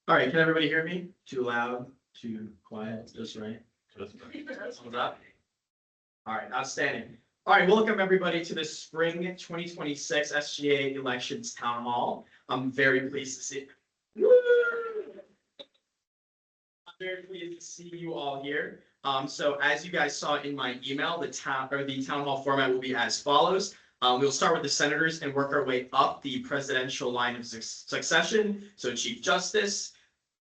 All right, can everybody hear me? Too loud, too quiet, just right? Thumbs up. All right, outstanding. All right, welcome everybody to the spring 2026 SGA elections town hall. I'm very pleased to see. I'm very pleased to see you all here. So as you guys saw in my email, the town hall format will be as follows. We'll start with the senators and work our way up the presidential line of succession. So Chief Justice,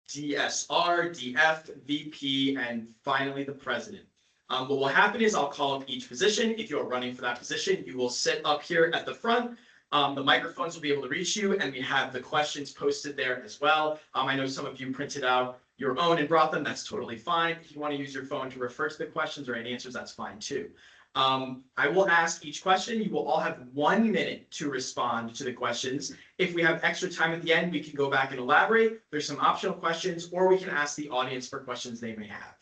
DSR, DF, VP, and finally the president. What will happen is I'll call up each position. If you're running for that position, you will sit up here at the front. The microphones will be able to reach you, and we have the questions posted there as well. I know some of you printed out your own and brought them. That's totally fine. If you want to use your phone to refer to the questions or any answers, that's fine too. I will ask each question. You will all have 1 minute to respond to the questions. If we have extra time at the end, we can go back and elaborate. There's some optional questions, or we can ask the audience for questions they may have.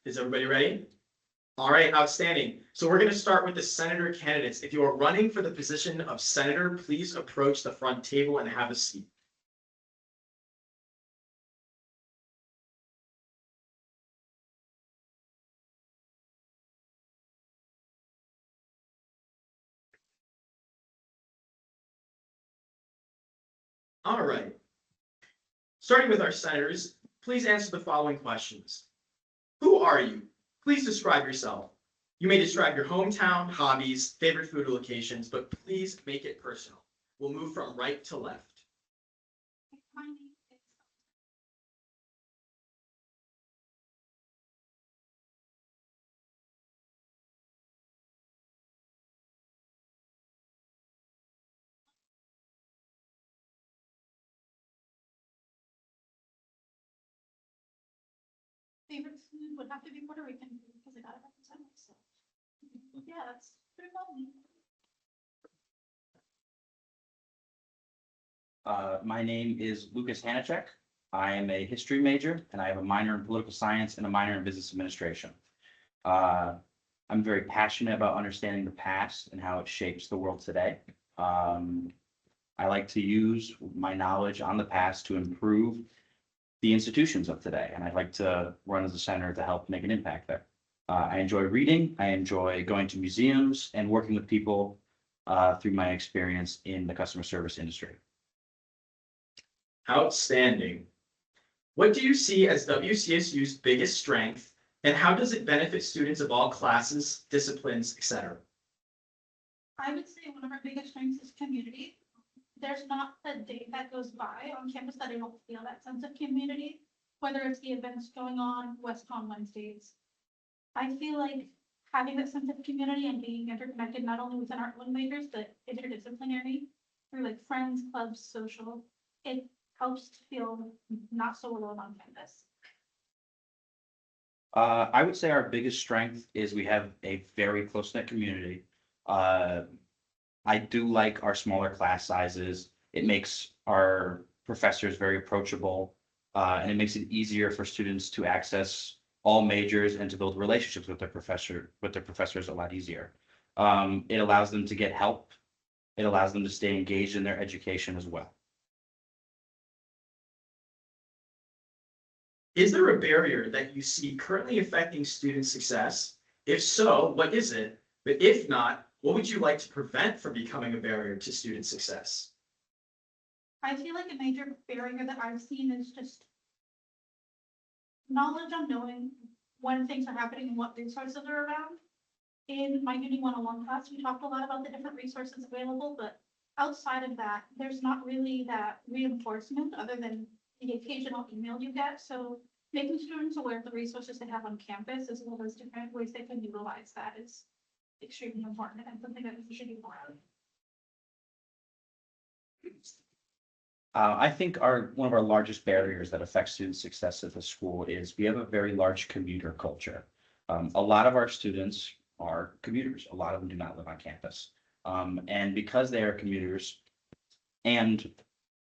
Is everybody ready? All right, outstanding. So we're going to start with the senator candidates. If you are running for the position of senator, please approach the front table and have a seat. All right. Starting with our senators, please answer the following questions. Who are you? Please describe yourself. You may describe your hometown, hobbies, favorite food locations, but please make it personal. We'll move from right to left. My name is favorite food would have to be Puerto Rican food because I got it represent myself. Yeah, that's pretty well me. My name is Lucas Hanachek. I am a history major and I have a minor in political science and a minor in business administration. I'm very passionate about understanding the past and how it shapes the world today. I like to use my knowledge on the past to improve the institutions of today, and I'd like to run as a senator to help make an impact there. I enjoy reading, I enjoy going to museums and working with people through my experience in the customer service industry. Outstanding. What do you see as WCSU's biggest strength, and how does it benefit students of all classes, disciplines, etc.? I would say one of our biggest strengths is community. There's not a day that goes by on campus that I don't feel that sense of community, whether it's the events going on, WestCon Wednesdays. I feel like having that sense of community and being interconnected not only within our own majors, but interdisciplinary through like friends, clubs, social, it helps to feel not so alone on campus. I would say our biggest strength is we have a very close-knit community. I do like our smaller class sizes. It makes our professors very approachable, and it makes it easier for students to access all majors and to build relationships with their professors a lot easier. It allows them to get help. It allows them to stay engaged in their education as well. Is there a barrier that you see currently affecting student success? If so, what is it? But if not, what would you like to prevent from becoming a barrier to student success? I feel like a major barrier that I've seen is just knowledge on knowing when things are happening and what resources are around. In my Uni 101 class, we talked a lot about the different resources available, but outside of that, there's not really that reinforcement other than the occasional email you get. So making students aware of the resources they have on campus as well as different ways they can utilize that is extremely important and something that we should do more of. I think one of our largest barriers that affects student success at the school is we have a very large commuter culture. A lot of our students are commuters. A lot of them do not live on campus. And because they are commuters, and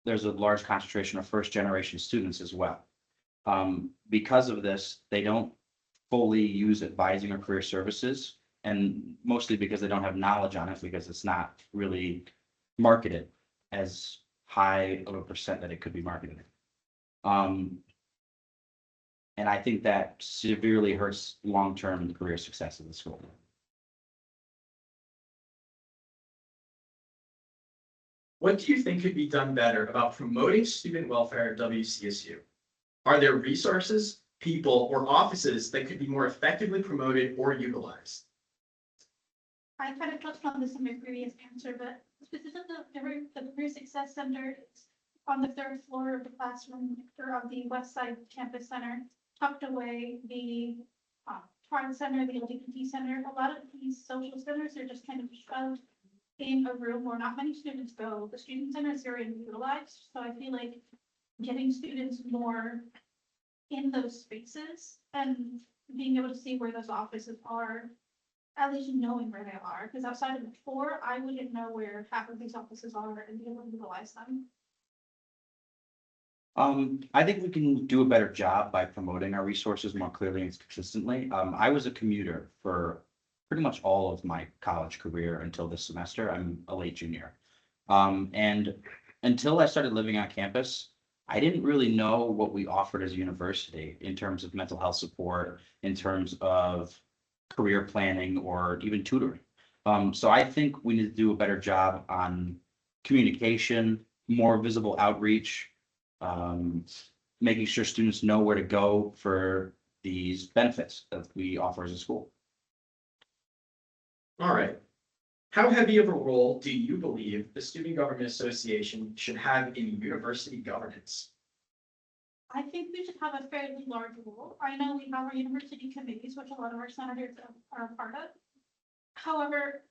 there's a large concentration of first-generation students as well. Because of this, they don't fully use advising or career services, and mostly because they don't have knowledge on it, because it's not really marketed as high of a percent that it could be marketed. And I think that severely hurts long-term career success of the school. What do you think could be done better about promoting student welfare at WCSU? Are there resources, people, or offices that could be more effectively promoted or utilized? I kind of touched on this in my previous answer, but specifically the Career Success Center is on the third floor of the classroom or of the West Side Campus Center, tucked away. The Pride Center, the LGBT Center, a lot of these social centers are just kind of shoved in a room where not many students go. The student center is very utilized, so I feel like getting students more in those spaces and being able to see where those offices are, at least knowing where they are, because outside of the tour, I wouldn't know where half of these offices are and be able to utilize them. I think we can do a better job by promoting our resources more clearly and consistently. I was a commuter for pretty much all of my college career until this semester. I'm a late junior. And until I started living on campus, I didn't really know what we offered as a university in terms of mental health support, in terms of career planning, or even tutoring. So I think we need to do a better job on communication, more visible outreach, making sure students know where to go for these benefits that we offer as a school. All right. How heavy of a role do you believe the Student Government Association should have in university governance? I think we should have a fairly large role. I know we have our university committees, which a lot of our senators are a part of. However,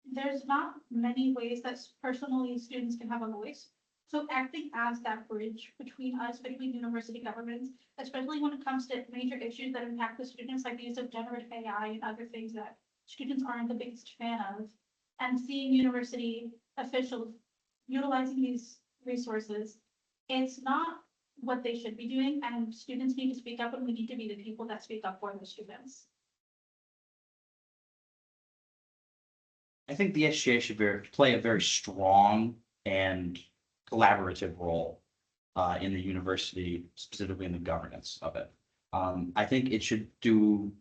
there's not many ways that personally students can have a voice. So acting as that bridge between us, between university governments, especially when it comes to major issues that impact the students, like the use of generative AI and other things that students aren't the biggest fan of, and seeing university officials utilizing these resources, it's not what they should be doing, and students need to speak up, and we need to be the people that speak up for the students. I think the SGA should play a very strong and collaborative role in the university, specifically in the governance of it. I think it should do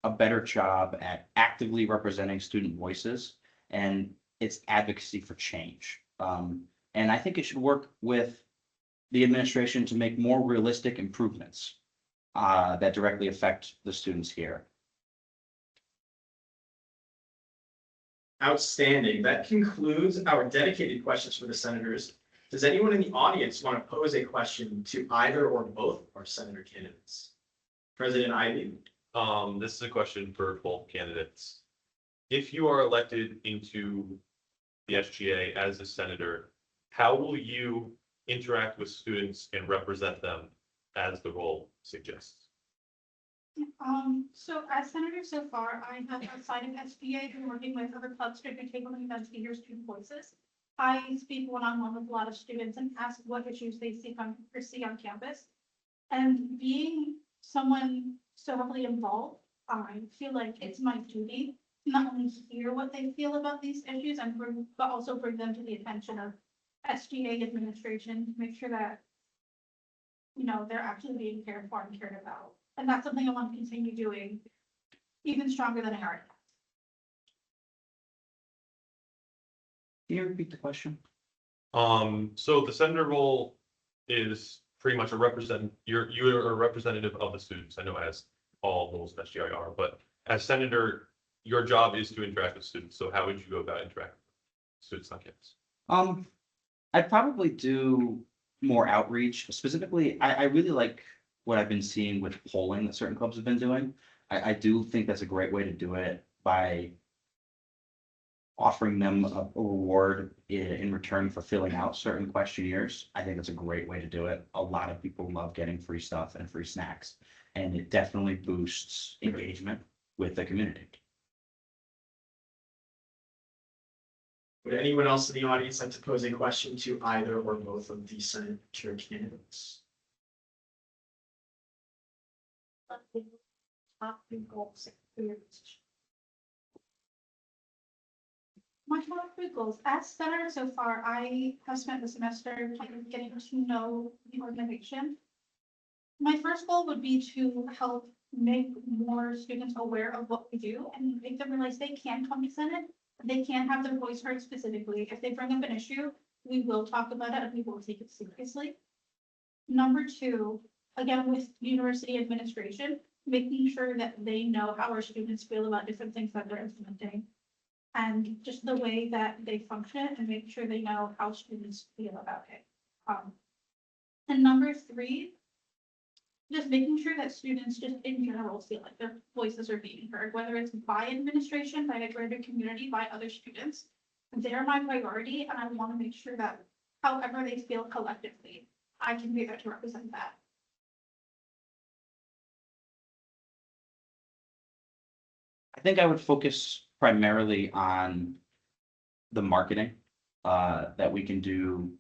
a better job at actively representing student voices and its advocacy for change. And I think it should work with the administration to make more realistic improvements that directly affect the students here. Outstanding. That concludes our dedicated questions for the senators. Does anyone in the audience want to pose a question to either or both our senator candidates? President Ivey. This is a question for both candidates. If you are elected into the SGA as a senator, how will you interact with students and represent them as the role suggests? So as senator so far, I have outside of SBA been working with other clubs to tabling events to hear student voices. I speak one-on-one with a lot of students and ask what issues they see on campus. And being someone so heavily involved, I feel like it's my duty to not only hear what they feel about these issues but also bring them to the attention of SGA administration to make sure that, they're actually being cared for and cared about. And that's something I want to continue doing even stronger than I already have. Can you repeat the question? So the senator role is pretty much you're a representative of the students. I know as all roles in SGI are, but as senator, your job is to interact with students. So how would you go about interacting with students on campus? I'd probably do more outreach. Specifically, I really like what I've been seeing with polling that certain clubs have been doing. I do think that's a great way to do it by offering them a reward in return for filling out certain questionnaires. I think that's a great way to do it. A lot of people love getting free stuff and free snacks, and it definitely boosts engagement with the community. Would anyone else in the audience like to pose a question to either or both of the senator candidates? top three goals for your position? My top three goals, as senator so far, I have spent the semester kind of getting to know the organization. My first goal would be to help make more students aware of what we do and make them realize they can come to Senate. They can have their voice heard specifically. If they bring up an issue, we will talk about it and we will take it seriously. Number two, again, with university administration, making sure that they know how our students feel about different things that they're implementing. And just the way that they function and make sure they know how students feel about it. And number three, just making sure that students just in general feel like their voices are being heard, whether it's by administration, by a greater community, by other students. They're my priority, and I want to make sure that however they feel collectively, I can be there to represent that. I think I would focus primarily on the marketing that we can do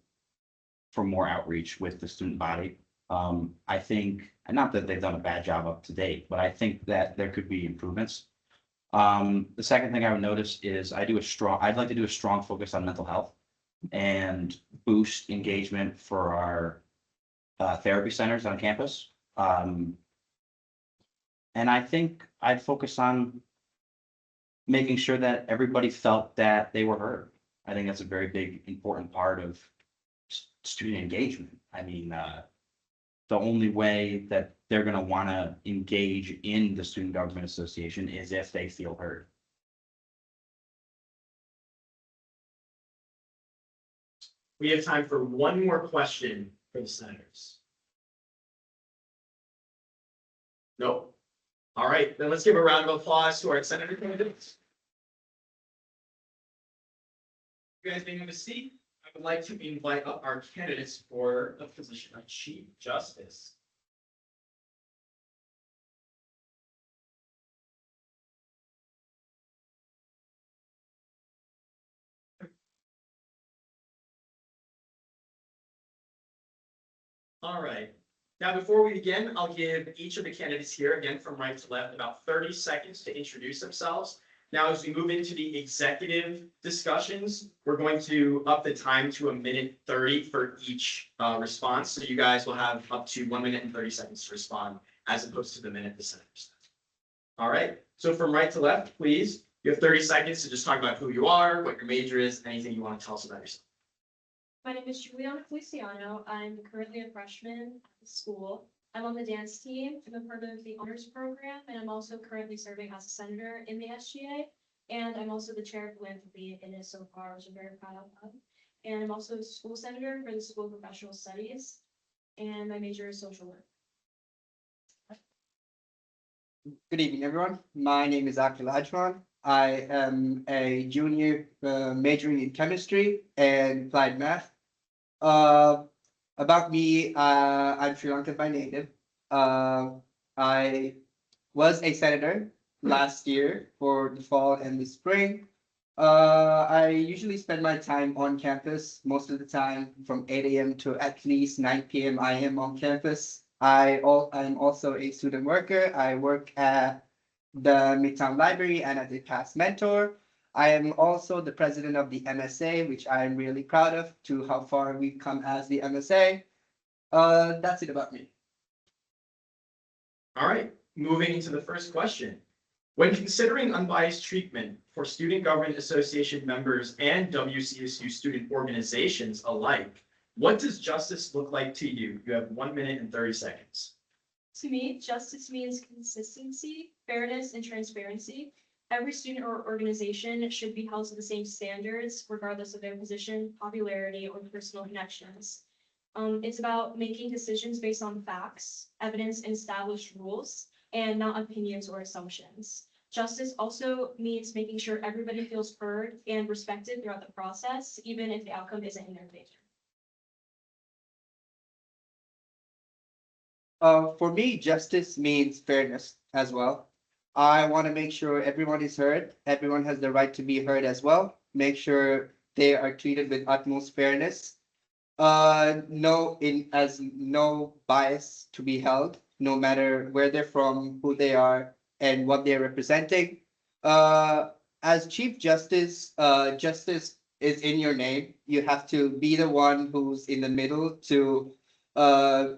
for more outreach with the student body. I think, and not that they've done a bad job up to date, but I think that there could be improvements. The second thing I would notice is I'd like to do a strong focus on mental health and boost engagement for our therapy centers on campus. And I think I'd focus on making sure that everybody felt that they were heard. I think that's a very big, important part of student engagement. I mean, the only way that they're going to want to engage in the Student Government Association is if they feel heard. We have time for one more question for the senators. Nope. All right, then let's give a round of applause to our senator candidates. You guys being able to see, I would like to invite up our candidates for the position of Chief Justice. All right. Now, before we begin, I'll give each of the candidates here, again from right to left, about 30 seconds to introduce themselves. Now, as we move into the executive discussions, we're going to up the time to 1:30 for each response. So you guys will have up to 1 minute and 30 seconds to respond, as opposed to the minute the senators. All right. So from right to left, please, you have 30 seconds to just talk about who you are, what your major is, anything you want to tell us about yourself. My name is Juliana Feliciano. I'm currently a freshman at the school. I'm on the dance team. I'm a part of the honors program, and I'm also currently serving as a senator in the SGA. And I'm also the chair of philanthropy in it so far, which I'm very proud of. And I'm also a school senator for the School of Professional Studies. And my major is social work. Good evening, everyone. My name is Akil Ajman. I am a junior majoring in chemistry and applied math. About me, I'm Sri Lankan by native. I was a senator last year for the fall and the spring. I usually spend my time on campus most of the time from 8 a.m. to at least 9 p.m. I am on campus. I'm also a student worker. I work at the Midtown Library and as a past mentor. I am also the president of the MSA, which I am really proud of to how far we've come as the MSA. That's it about me. All right, moving into the first question. When considering unbiased treatment for Student Government Association members and WCSU student organizations alike, what does justice look like to you? You have 1 minute and 30 seconds. To me, justice means consistency, fairness, and transparency. Every student or organization should be held to the same standards, regardless of their position, popularity, or personal connections. It's about making decisions based on facts, evidence, and established rules, and not opinions or assumptions. Justice also means making sure everybody feels heard and respected throughout the process, even if the outcome isn't in their favor. For me, justice means fairness as well. I want to make sure everyone is heard. Everyone has the right to be heard as well. Make sure they are treated with utmost fairness. no bias to be held, no matter where they're from, who they are, and what they're representing. As Chief Justice, justice is in your name. You have to be the one who's in the middle to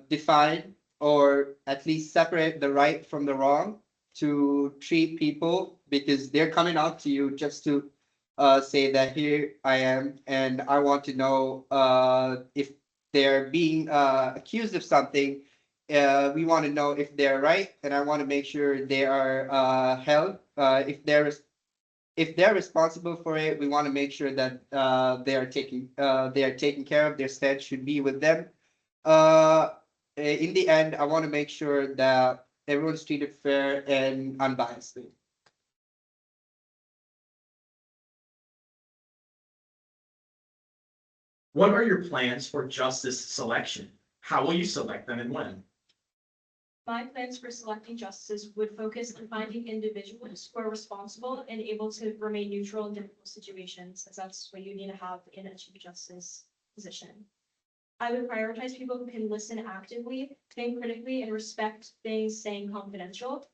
define or at least separate the right from the wrong, to treat people because they're coming out to you just to say that here I am and I want to know if they're being accused of something. We want to know if they're right, and I want to make sure they are held. If they're responsible for it, we want to make sure that they are taken care of. Their stead should be with them. Uh, in the end, I want to make sure that everyone's treated fair and unbiasedly. What are your plans for justice selection? How will you select them and when? My plans for selecting justices would focus on finding individuals who are responsible and able to remain neutral in difficult situations, as that's what you need to have in a chief justice position. I would prioritize people who can listen actively, think critically, and respect things staying confidential.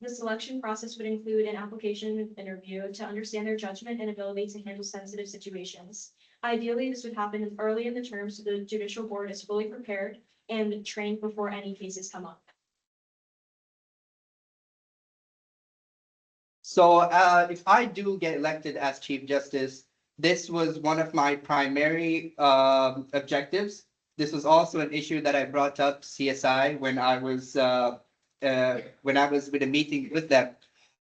The selection process would include an application interview to understand their judgment and ability to handle sensitive situations. Ideally, this would happen early in the term so the judicial board is fully prepared and trained before any cases come up. So if I do get elected as Chief Justice, this was one of my primary objectives. This was also an issue that I brought up CSI when I was with a meeting with them.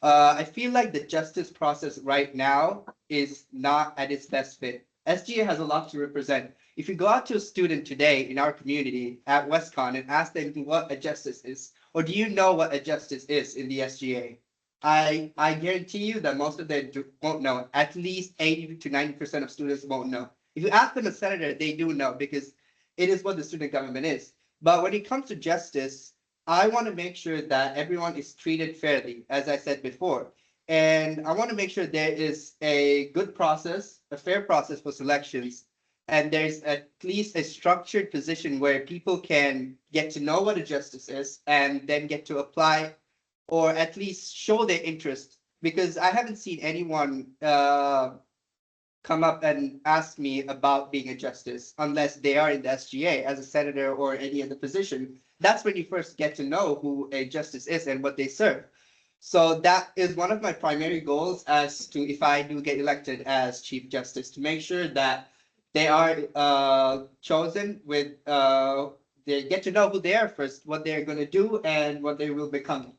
I feel like the justice process right now is not at its best fit. SGA has a lot to represent. If you go out to a student today in our community at WestCon and ask them what a justice is, or do you know what a justice is in the SGA? I guarantee you that most of them won't know. At least 80 to 90% of students won't know. If you ask them a senator, they do know because it is what the student government is. But when it comes to justice, I want to make sure that everyone is treated fairly, as I said before. And I want to make sure there is a good process, a fair process for selections. And there's at least a structured position where people can get to know what a justice is and then get to apply or at least show their interest. Because I haven't seen anyone come up and ask me about being a justice unless they are in the SGA as a senator or any other position. That's when you first get to know who a justice is and what they serve. So that is one of my primary goals as to if I do get elected as Chief Justice, to make sure that they are chosen with they get to know who they are first, what they're going to do, and what they will become.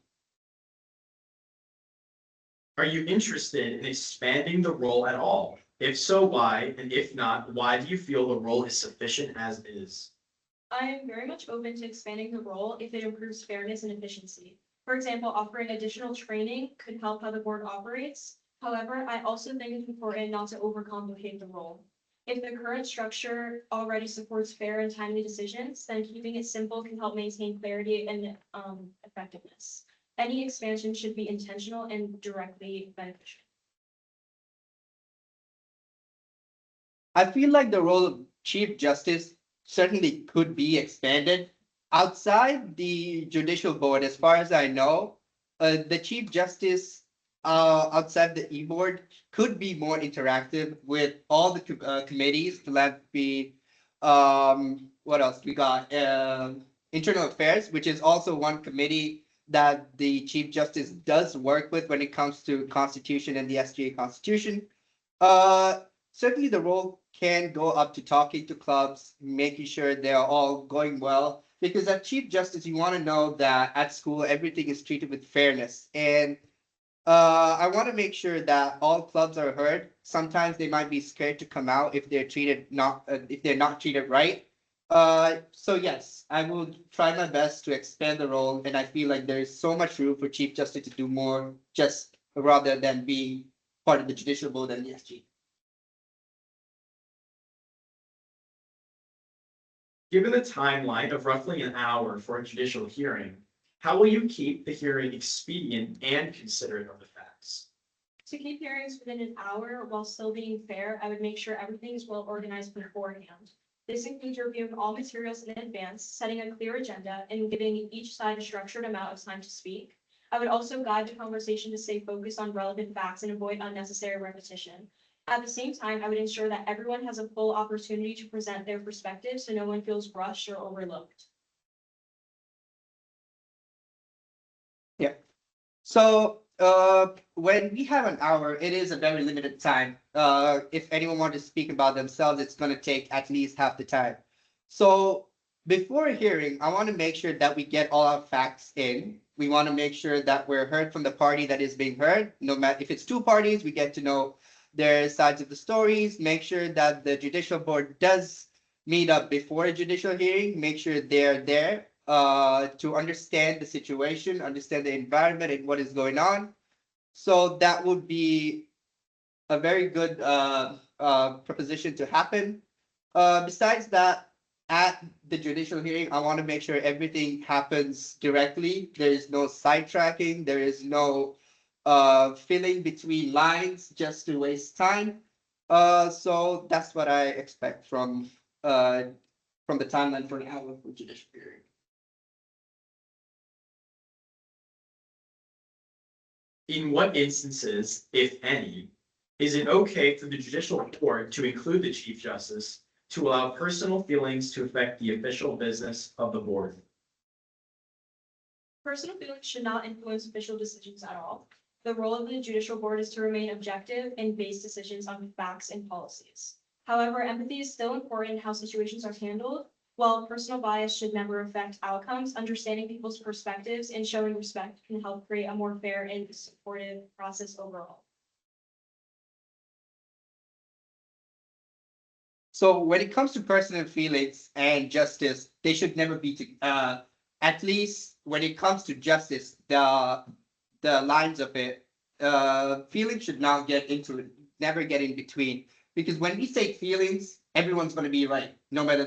Are you interested in expanding the role at all? If so, why? And if not, why do you feel the role is sufficient as is? I am very much open to expanding the role if it improves fairness and efficiency. For example, offering additional training could help how the board operates. However, I also think it's important not to overcomplicate the role. If the current structure already supports fair and timely decisions, then keeping it simple can help maintain clarity and effectiveness. Any expansion should be intentional and directly beneficial. I feel like the role of Chief Justice certainly could be expanded. Outside the judicial board, as far as I know, the Chief Justice outside the e-board could be more interactive with all the committees, philanthropy, what else? We got internal affairs, which is also one committee that the Chief Justice does work with when it comes to Constitution and the SGA Constitution. Certainly the role can go up to talking to clubs, making sure they are all going well. Because as Chief Justice, you want to know that at school everything is treated with fairness. And I want to make sure that all clubs are heard. Sometimes they might be scared to come out if they're not treated right. So yes, I will try my best to expand the role, and I feel like there is so much room for Chief Justice to do more, just rather than being part of the judicial board and the SG. Given the timeline of roughly an hour for a judicial hearing, how will you keep the hearing expedient and considerate of the facts? To keep hearings within an hour while still being fair, I would make sure everything is well organized beforehand. This includes reviewing all materials in advance, setting a clear agenda, and giving each side a structured amount of time to speak. I would also guide the conversation to stay focused on relevant facts and avoid unnecessary repetition. At the same time, I would ensure that everyone has a full opportunity to present their perspective so no one feels rushed or overlooked. So, when we have an hour, it is a very limited time. If anyone wants to speak about themselves, it's going to take at least half the time. So, before a hearing, I want to make sure that we get all our facts in. We want to make sure that we're heard from the party that is being heard. No matter if it's two parties, we get to know their sides of the stories. Make sure that the judicial board does meet up before a judicial hearing. Make sure they're there to understand the situation, understand the environment and what is going on. So that would be a very good proposition to happen. Besides that, at the judicial hearing, I want to make sure everything happens directly. There is no sidetracking. There is no filling between lines just to waste time. So that's what I expect from the timeline for an hour for judicial hearing. In what instances, if any, is it okay for the judicial board to include the Chief Justice to allow personal feelings to affect the official business of the board? Personal feelings should not influence official decisions at all. The role of the judicial board is to remain objective and base decisions on facts and policies. However, empathy is still important in how situations are handled. While personal bias should never affect outcomes, understanding people's perspectives and showing respect can help create a more fair and supportive process overall. So when it comes to personal feelings and justice, they should never be at least when it comes to justice, the lines of it, feelings should not get into it, never get in between. Because when we say feelings, everyone's going to be right, no matter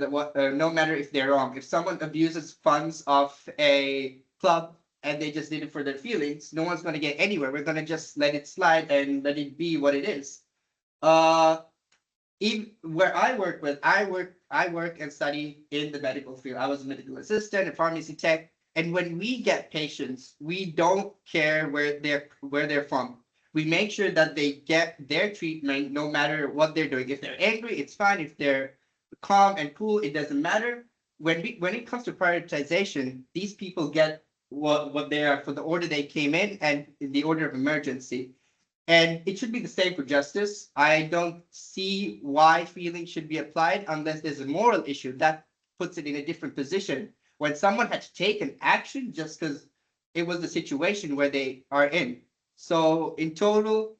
no matter if they're wrong. If someone abuses funds of a club and they just did it for their feelings, no one's going to get anywhere. We're going to just let it slide and let it be what it is. Even where I work and study in the medical field. I was a medical assistant, a pharmacy tech, and when we get patients, we don't care where they're from. We make sure that they get their treatment no matter what they're doing. If they're angry, it's fine. If they're calm and cool, it doesn't matter. When it comes to prioritization, these people get what they are for the order they came in and the order of emergency. And it should be the same for justice. I don't see why feelings should be applied unless there's a moral issue that puts it in a different position. When someone had to take an action just because it was the situation where they are in. So in total,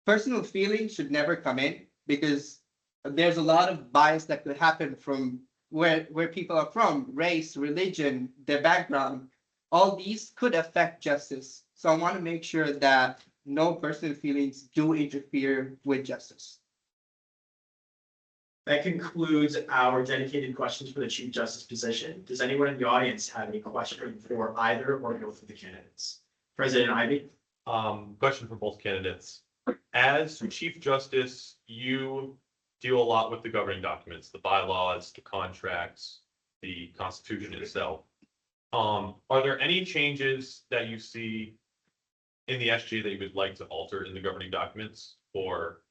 personal feelings should never come in because there's a lot of bias that could happen from where people are from, race, religion, their background. All these could affect justice. So I want to make sure that no personal feelings do interfere with justice. That concludes our dedicated questions for the Chief Justice position. Does anyone in the audience have any question for either or both of the candidates? President Ivy? Question for both candidates. As Chief Justice, you deal a lot with the governing documents, the bylaws, the contracts, the Constitution itself. Are there any changes that you see in the SGA that you would like to alter in the governing documents or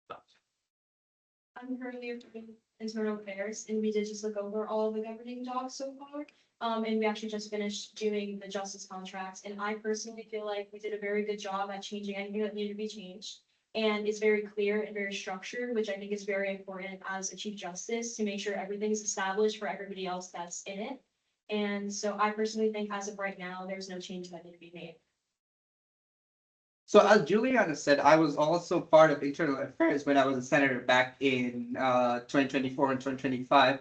not? I'm currently doing internal affairs and we did just look over all the governing docs so far. And we actually just finished doing the justice contracts. And I personally feel like we did a very good job at changing anything that needed to be changed. And it's very clear and very structured, which I think is very important as a Chief Justice to make sure everything is established for everybody else that's in it. And so I personally think as of right now, there's no change that need to be made. So as Juliana said, I was also part of internal affairs when I was a senator back in 2024 and 2025.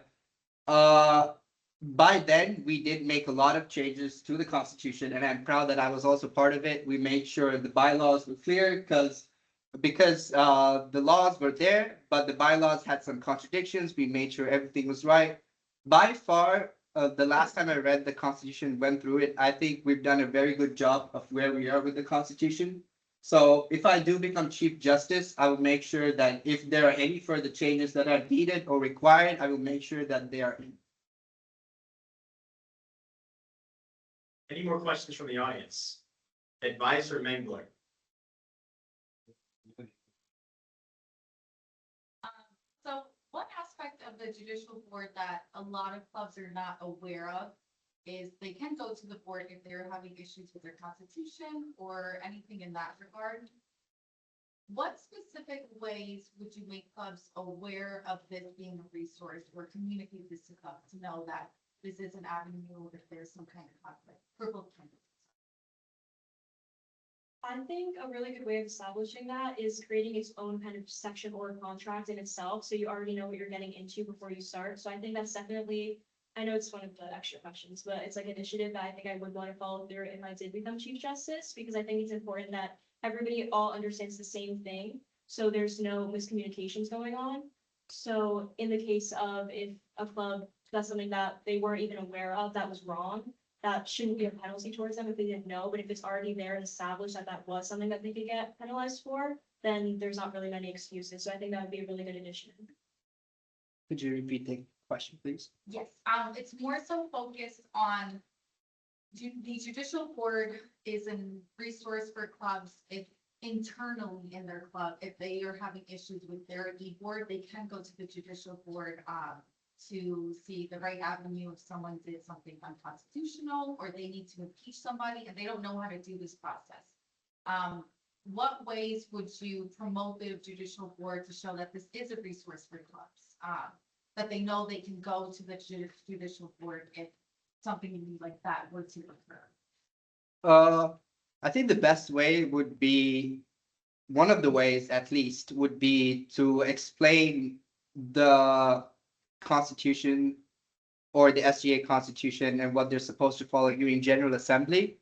By then, we did make a lot of changes to the Constitution, and I'm proud that I was also part of it. We made sure the bylaws were clear because the laws were there, but the bylaws had some contradictions. We made sure everything was right. By far, the last time I read the Constitution, went through it, I think we've done a very good job of where we are with the Constitution. So if I do become Chief Justice, I will make sure that if there are any further changes that are needed or required, I will make sure that they are in. Any more questions from the audience? Advisor Mengler. So one aspect of the judicial board that a lot of clubs are not aware of is they can go to the board if they're having issues with their constitution or anything in that regard. What specific ways would you make clubs aware of this being a resource or communicate this to clubs to know that this is an avenue if there's some kind of conflict for both candidates? I think a really good way of establishing that is creating its own kind of section or contract in itself, so you already know what you're getting into before you start. So I think that's definitely, I know it's one of the extra questions, but it's like an initiative that I think I would want to follow through if I did become Chief Justice, because I think it's important that everybody all understands the same thing, so there's no miscommunications going on. So in the case of if a club does something that they weren't even aware of that was wrong, that shouldn't be a penalty towards them if they didn't know, but if it's already there and established that that was something that they could get penalized for, then there's not really many excuses. So I think that would be a really good initiative. Could you repeat the question, please? Yes, it's more so focused on the judicial board is a resource for clubs if internally in their club, if they are having issues with their e-board, they can go to the judicial board, to see the right avenue if someone did something unconstitutional or they need to impeach somebody and they don't know how to do this process. What ways would you promote the judicial board to show that this is a resource for clubs? That they know they can go to the judicial board if something like that were to occur? I think the best way would be, one of the ways at least, would be to explain the Constitution or the SGA Constitution and what they're supposed to follow during General Assembly,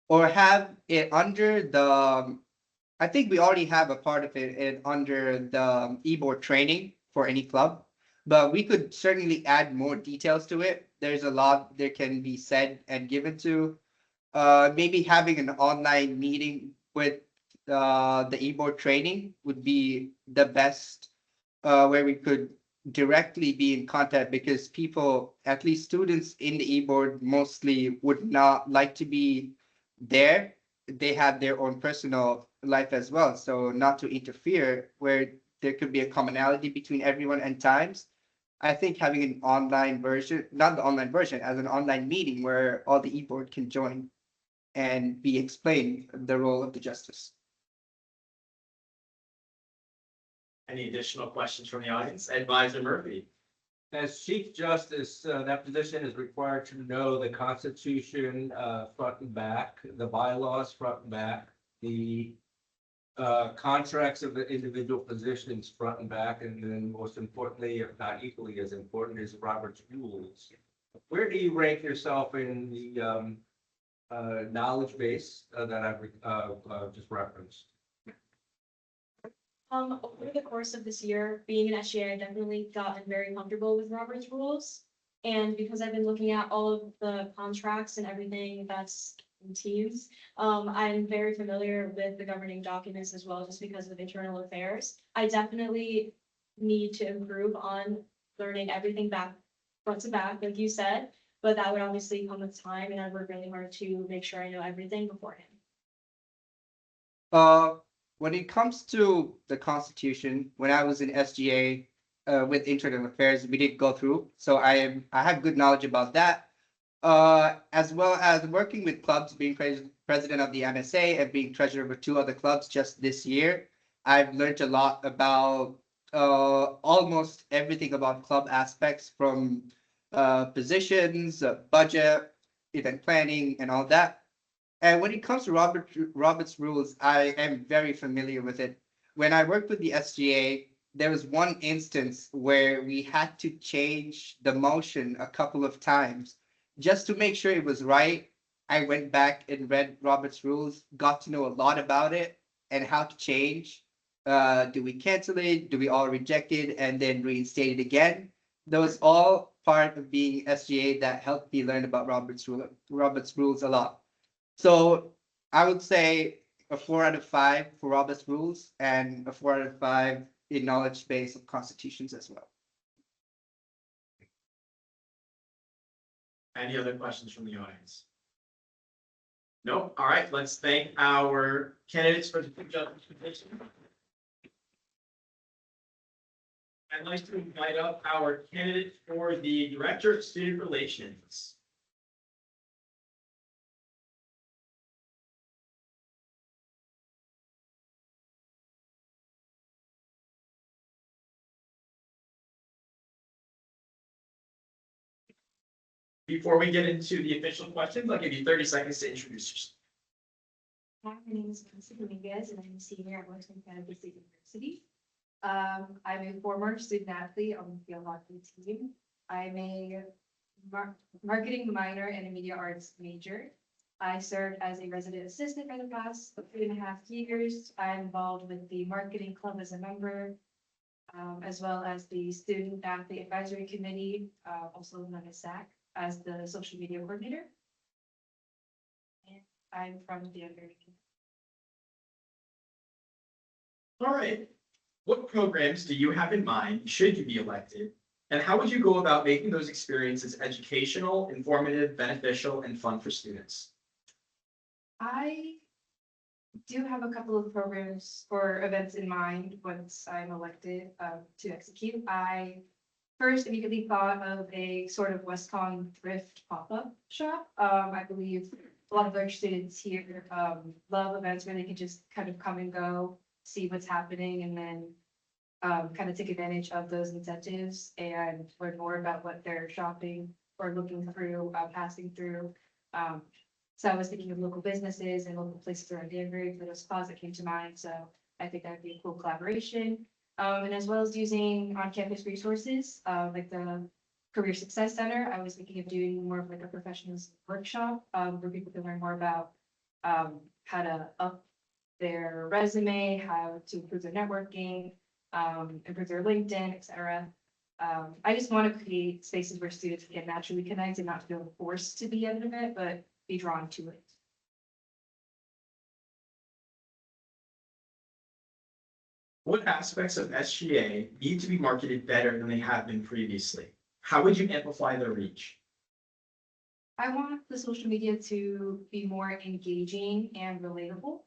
or have it under the, I think we already have a part of it under the e-board training for any club, but we could certainly add more details to it. There's a lot that can be said and given to. Maybe having an online meeting with the e-board training would be the best, where we could directly be in contact, because people, at least students in the e-board, mostly would not like to be there. They have their own personal life as well, so not to interfere where there could be a commonality between everyone and times. I think having an online version, not the online version, as an online meeting where all the e-board can join and be explained the role of the justice. Any additional questions from the audience? Advisor Murphy. As Chief Justice, that position is required to know the Constitution front and back, the bylaws front and back, the contracts of the individual positions front and back, and then most importantly, if not equally as important, is Robert's rules. Where do you rank yourself in the knowledge base that I've just referenced? Over the course of this year, being an SGA, I've definitely gotten very comfortable with Robert's rules. And because I've been looking at all of the contracts and everything that's in Teams, I'm very familiar with the governing documents as well, just because of internal affairs. I definitely need to improve on learning everything back, front to back, like you said, but that would obviously come with time, and I work really hard to make sure I know everything beforehand. When it comes to the Constitution, when I was in SGA with internal affairs, we did go through, so I have good knowledge about that. As well as working with clubs, being president of the MSA and being treasurer of 2 other clubs just this year, I've learned a lot about almost everything about club aspects, from positions, budget, event planning, and all that. And when it comes to Robert's rules, I am very familiar with it. When I worked with the SGA, there was one instance where we had to change the motion a couple of times just to make sure it was right. I went back and read Robert's rules, got to know a lot about it and how to change. Do we cancel it? Do we all reject it and then reinstate it again? That was all part of being SGA that helped me learn about Robert's rules a lot. So I would say a 4 out of 5 for Robert's rules and a 4 out of 5 in knowledge base of constitutions as well. Any other questions from the audience? Nope. All right, let's thank our candidates for the presentation. I'd like to invite up our candidate for the Director of Student Relations. Before we get into the official questions, I'll give you 30 seconds to introduce yourself. Hi, my name is Nancy Dominguez, and I'm a senior at Western Canada State University. I'm a former student athlete on the field hockey team. I'm a marketing minor and a media arts major. I served as a resident assistant for the past 3.5 years. I'm involved with the marketing club as a member, as well as the student athlete advisory committee, also known as SAC, as the social media coordinator. And I'm from the American. All right. What programs do you have in mind should you be elected? And how would you go about making those experiences educational, informative, beneficial, and fun for students? I do have a couple of programs or events in mind once I'm elected to execute. I first immediately thought of a sort of WestCon thrift pop-up shop. I believe a lot of our students here love events where they can just kind of come and go, see what's happening, and then kind of take advantage of those incentives and learn more about what they're shopping or looking through, passing through. So I was thinking of local businesses and local places around Danbury for those spots that came to mind. So I think that would be a cool collaboration. And as well as using on-campus resources, like the Career Success Center, I was thinking of doing more of like a professionals workshop, where people can learn more about how to up their resume, how to improve their networking, improve their LinkedIn, et cetera. I just want to create spaces where students can naturally connect and not feel forced to be at an event, but be drawn to it. What aspects of SGA need to be marketed better than they have been previously? How would you amplify their reach? I want the social media to be more engaging and relatable.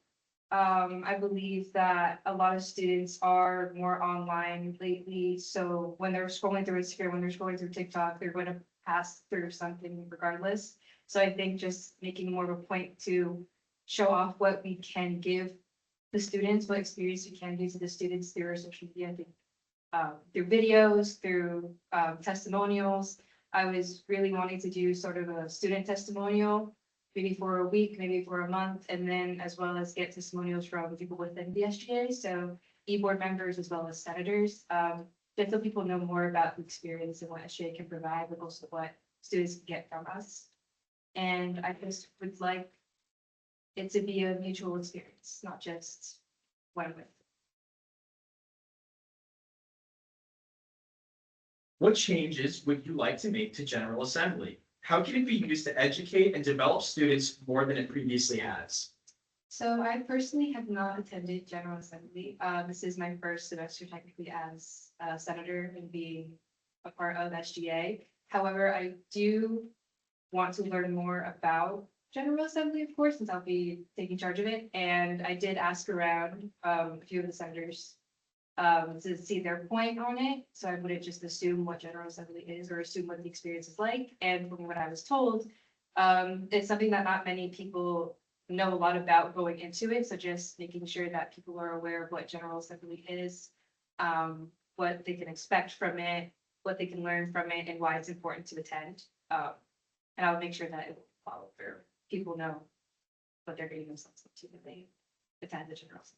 I believe that a lot of students are more online lately, so when they're scrolling through Instagram, when they're scrolling through TikTok, they're going to pass through something regardless. So I think just making more of a point to show off what we can give the students, what experience we can give to the students through our social media, I think, through videos, through testimonials. I was really wanting to do sort of a student testimonial, maybe for a week, maybe for a month, and then as well as get testimonials from people within the SGA, so e-board members as well as senators, just so people know more about the experience and what SGA can provide, but also what students can get from us. And I just would like it to be a mutual experience, not just one way. What changes would you like to make to General Assembly? How can it be used to educate and develop students more than it previously has? So I personally have not attended General Assembly. This is my first semester technically as a senator and being a part of SGA. However, I do want to learn more about General Assembly, of course, since I'll be taking charge of it. And I did ask around a few of the senators to see their point on it. So I wouldn't just assume what General Assembly is or assume what the experience is like. And from what I was told, it's something that not many people know a lot about going into it. So just making sure that people are aware of what General Assembly is, what they can expect from it, what they can learn from it, and why it's important to attend. And I'll make sure that it will follow through. People know what they're getting themselves into when they attend the General Assembly.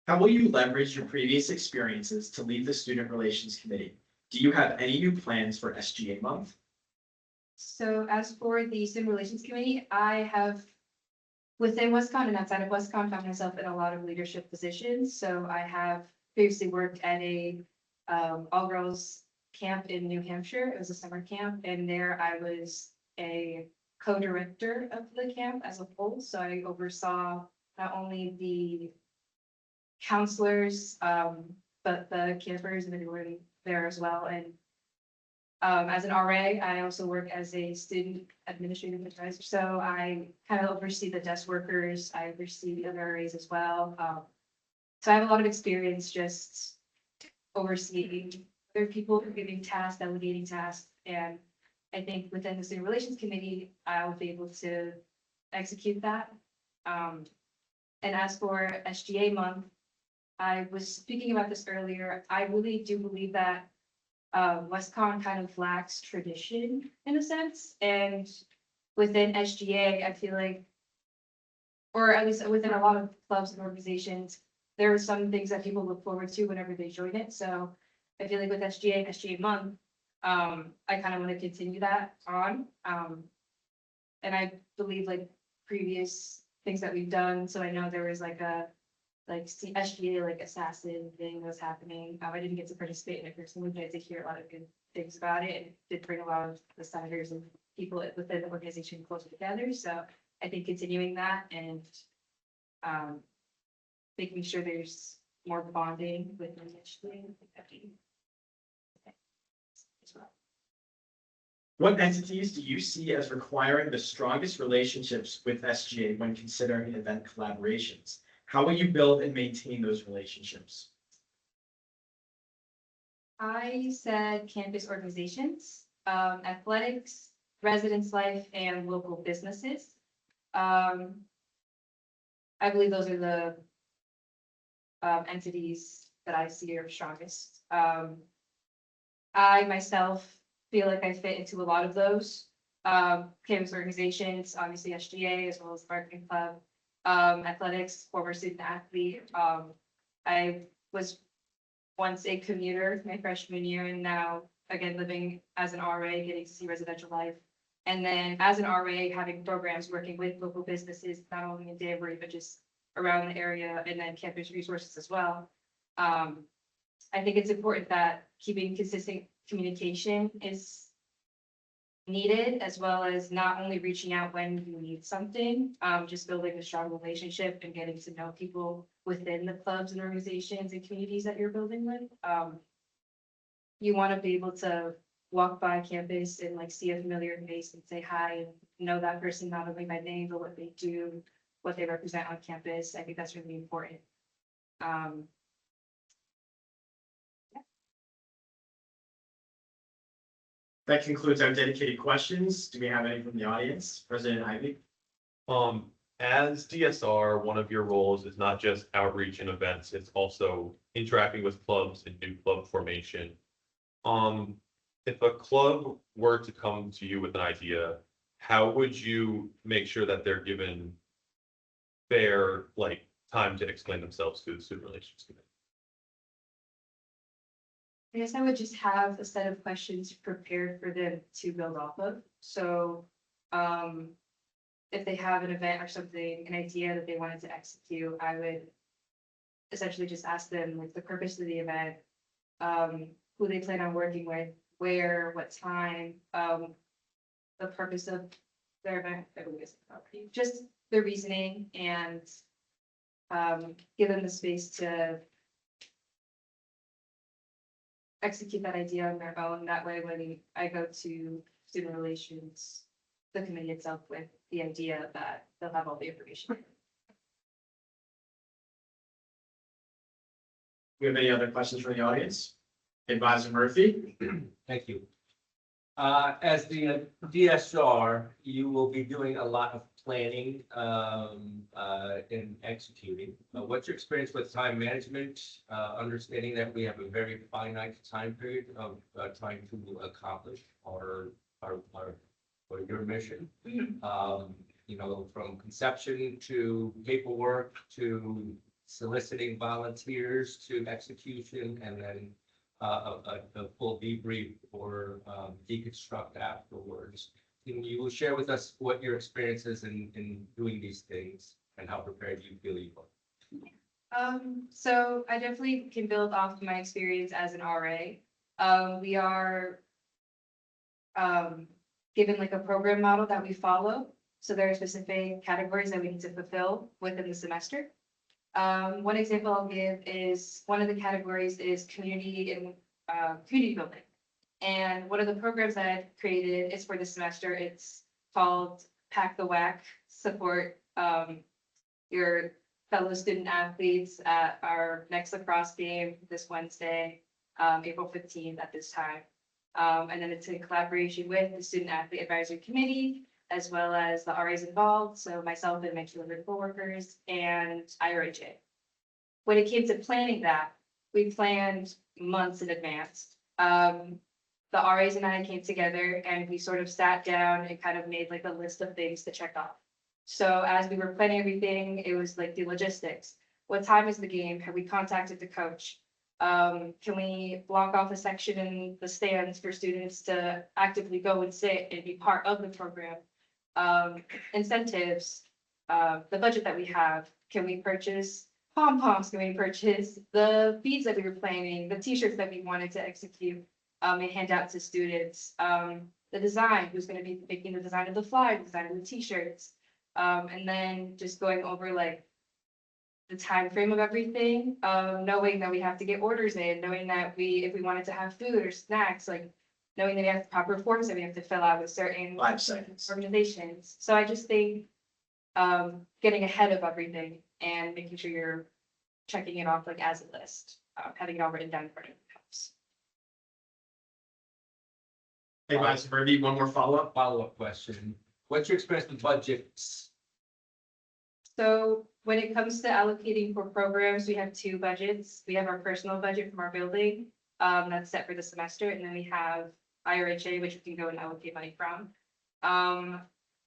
How will you leverage your previous experiences to lead the Student Relations Committee? Do you have any new plans for SGA month? So as for the Student Relations Committee, I have within WestCon and outside of WestCon found myself in a lot of leadership positions. So I have previously worked at a all-girls camp in New Hampshire. It was a summer camp, and there I was a co-director of the camp as a whole, so I oversaw not only the counselors, but the campers and everyone there as well. And as an RA, I also work as a student administrative advisor, so I kind of oversee the desk workers, I oversee the other RAs as well. So I have a lot of experience just overseeing other people, giving tasks, delegating tasks, and I think within the student relations committee, I'll be able to execute that. And as for SGA month, I was speaking about this earlier. I really do believe that WestCon kind of lacks tradition in a sense, and within SGA, I feel like, or at least within a lot of clubs and organizations, there are some things that people look forward to whenever they join it. So I feel like with SGA and SGA month, I kind of want to continue that on. And I believe like previous things that we've done, so I know there was like a SGA like assassin thing that was happening. I didn't get to participate in it personally, but I did hear a lot of good things about it, and did bring a lot of the senators and people within the organization closer together. So I think continuing that and making sure there's more bonding within SGA. I think that'd be okay as well. What entities do you see as requiring the strongest relationships with SGA when considering event collaborations? How will you build and maintain those relationships? I said campus organizations, athletics, residence life, and local businesses. I believe those are the entities that I see are strongest. I myself feel like I fit into a lot of those. Campus organizations, obviously SGA, as well as marketing club, athletics, former student athlete. I was once a commuter my freshman year, and now again living as an RA, getting to see residential life. And then as an RA, having programs working with local businesses, not only in Danbury, but just around the area, and then campus resources as well. I think it's important that keeping consistent communication is needed, as well as not only reaching out when you need something, just building a strong relationship and getting to know people within the clubs and organizations and communities that you're building with. You want to be able to walk by campus and like see a familiar face and say hi and know that person, not only by name, but what they do, what they represent on campus. I think that's really important. That concludes our dedicated questions. Do we have any from the audience? President Ivy? As DSR, one of your roles is not just outreach and events, it's also interacting with clubs and new club formation. If a club were to come to you with an idea, how would you make sure that they're given fair, like, time to explain themselves to the student relations committee? I guess I would just have a set of questions prepared for them to build off of. So, if they have an event or something, an idea that they wanted to execute, I would essentially just ask them like the purpose of the event, who they plan on working with, where, what time, the purpose of their event, just their reasoning, and give them the space to execute that idea on their own. That way, when I go to student relations, the committee itself with the idea that they'll have all the information. We have any other questions from the audience? Advisor Murphy? Thank you. As the DSR, you will be doing a lot of planning and executing. What's your experience with time management? Understanding that we have a very finite time period of trying to accomplish our your mission. You know, from conception to paperwork to soliciting volunteers to execution, and then a full debrief or deconstruct afterwards. Can you share with us what your experience is in doing these things and how prepared you feel you are? So I definitely can build off my experience as an RA. We are given like a program model that we follow. So there are specific categories that we need to fulfill within the semester. One example I'll give is one of the categories is community and community building. And one of the programs that I've created is for the semester. It's called Pack the Whack, support your fellow student athletes at our next lacrosse game this Wednesday, April 15th at this time. And then it's in collaboration with the Student Athlete Advisory Committee, as well as the RAs involved, so myself and my 200 coworkers and IRHA. When it came to planning that, we planned months in advance. The RAs and I came together and we sort of sat down and kind of made like a list of things to check off. So as we were planning everything, it was like the logistics. What time is the game? Have we contacted the coach? Can we block off a section in the stands for students to actively go and sit and be part of the program? Incentives, the budget that we have, can we purchase pom-poms? Can we purchase the beads that we were planning, the t-shirts that we wanted to execute, and hand out to students? The design, who's gonna be making the design of the flyer, design of the t-shirts? And then just going over like the time frame of everything, knowing that we have to get orders in, knowing that if we wanted to have food or snacks, like knowing that we have proper forms that we have to fill out with certain 5 seconds. organizations. So I just think getting ahead of everything and making sure you're checking it off like as a list, having it all written down in front of you helps. Hey, Vice Verdi, one more follow-up. Follow-up question. What's your experience with budgets? So when it comes to allocating for programs, we have two budgets. We have our personal budget from our building, that's set for the semester, and then we have IRHA, which we can go and allocate money from.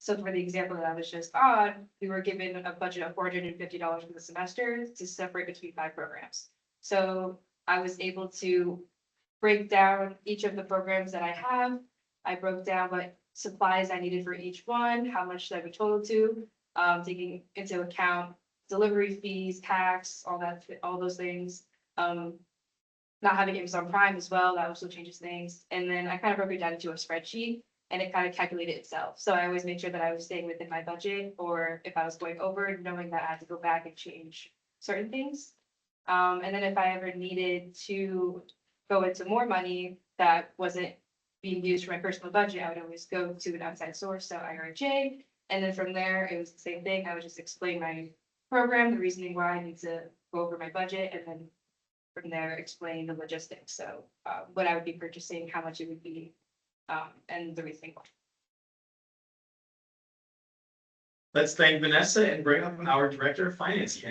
So for the example that I was just on, we were given a budget of $450 for the semester to separate between 5 programs. So I was able to break down each of the programs that I have. I broke down what supplies I needed for each one, how much that would total to, taking into account delivery fees, tax, all those things. Not having Amazon Prime as well, that also changes things. And then I kind of broke it down into a spreadsheet and it kind of calculated itself. So I always made sure that I was staying within my budget, or if I was going over, knowing that I had to go back and change certain things. And then if I ever needed to go into more money that wasn't being used for my personal budget, I would always go to an outside source, so IRJ. And then from there, it was the same thing. I would just explain my program, the reasoning why I need to go over my budget, and then from there, explain the logistics. So what I would be purchasing, how much it would be, and the reasoning why. Let's thank Vanessa and bring up our Director of Finance.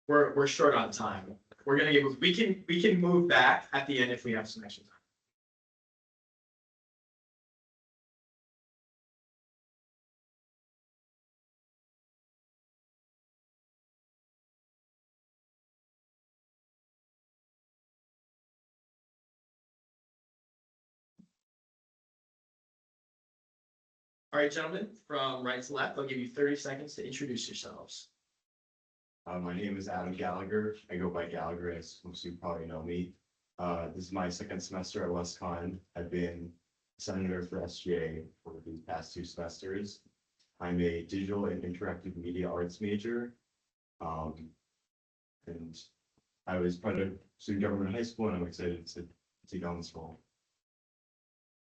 We're short on time. We're gonna we can move back at the end if we have some extra time. All right, gentlemen, from right to left, I'll give you 30 seconds to introduce yourselves. My name is Adam Gallagher. I go by Gallagher, as most of you probably know me. This is my second semester at WestCon. I've been senator for SGA for the past 2 semesters. I'm a digital and interactive media arts major. And I was part of student government in high school, and I'm excited to take on this role.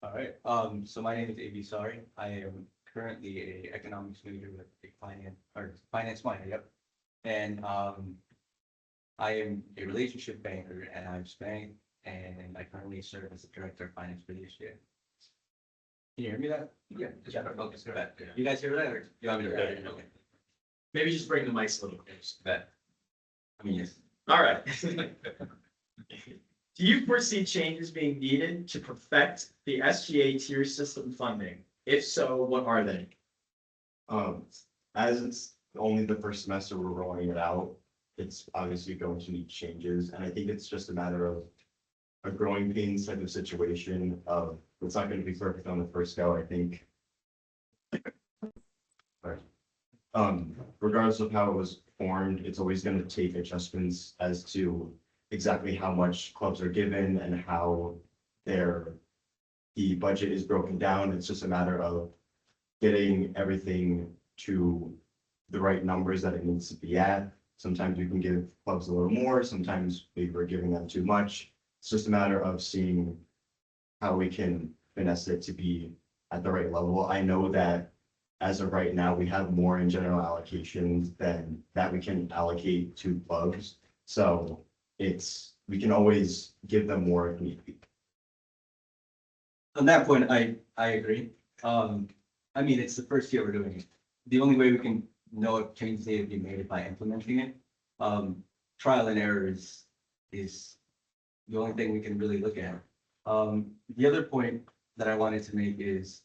All right, so my name is A.B. Sari. I am currently a economics major with a finance minor, yep. And I am a relationship banker and I'm Spain, and I currently serve as the director of finance for the SGA. Can you hear me that? Yeah. Just gotta focus on that. You guys hear that? Or you want me to read it? Okay. Maybe just bring the mics a little closer. Bet. I mean, yes. All right. Do you foresee changes being needed to perfect the SGA tier system funding? If so, what are they? As it's only the first semester we're rolling it out, it's obviously going to need changes, and I think it's just a matter of a growing pains type of situation of it's not going to be perfect on the first go, I think. Regardless of how it was formed, it's always going to take adjustments as to exactly how much clubs are given and how they're the budget is broken down. It's just a matter of getting everything to the right numbers that it needs to be at. Sometimes we can give clubs a little more, sometimes maybe we're giving them too much. It's just a matter of seeing how we can finesse it to be at the right level. I know that as of right now, we have more in general allocations than that we can allocate to clubs. So we can always give them more if need be. On that point, I agree. I mean, it's the first year we're doing it. The only way we can know if changes need to be made by implementing it. Trial and error is the only thing we can really look at. The other point that I wanted to make is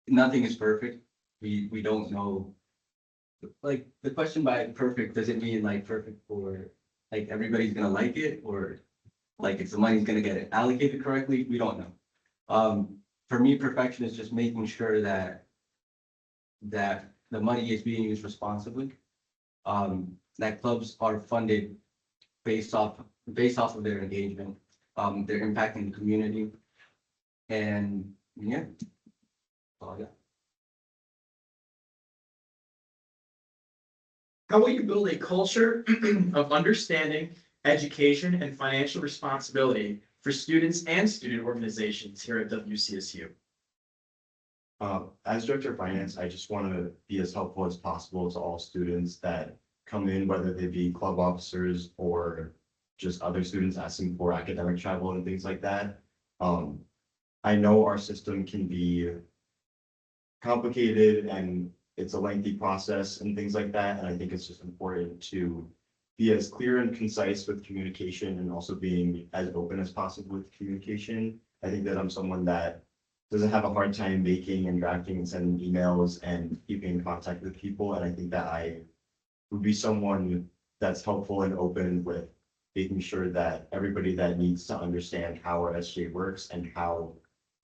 nothing is perfect. We don't know. Like, the question by perfect, does it mean like perfect for, like, everybody's gonna like it, or like if the money's gonna get allocated correctly? We don't know. For me, perfection is just making sure that the money is being used responsibly. That clubs are funded based off of their engagement. They're impacting the community. And yeah. That's all I got. How will you build a culture of understanding, education, and financial responsibility for students and student organizations here at WCSU? As director of finance, I just want to be as helpful as possible to all students that come in, whether they be club officers or just other students asking for academic travel and things like that. I know our system can be complicated and it's a lengthy process and things like that. And I think it's just important to be as clear and concise with communication and also being as open as possible with communication. I think that I'm someone that doesn't have a hard time making and drafting and sending emails and keeping in contact with people. And I think that I would be someone that's helpful and open with making sure that everybody that needs to understand how our SGA works and how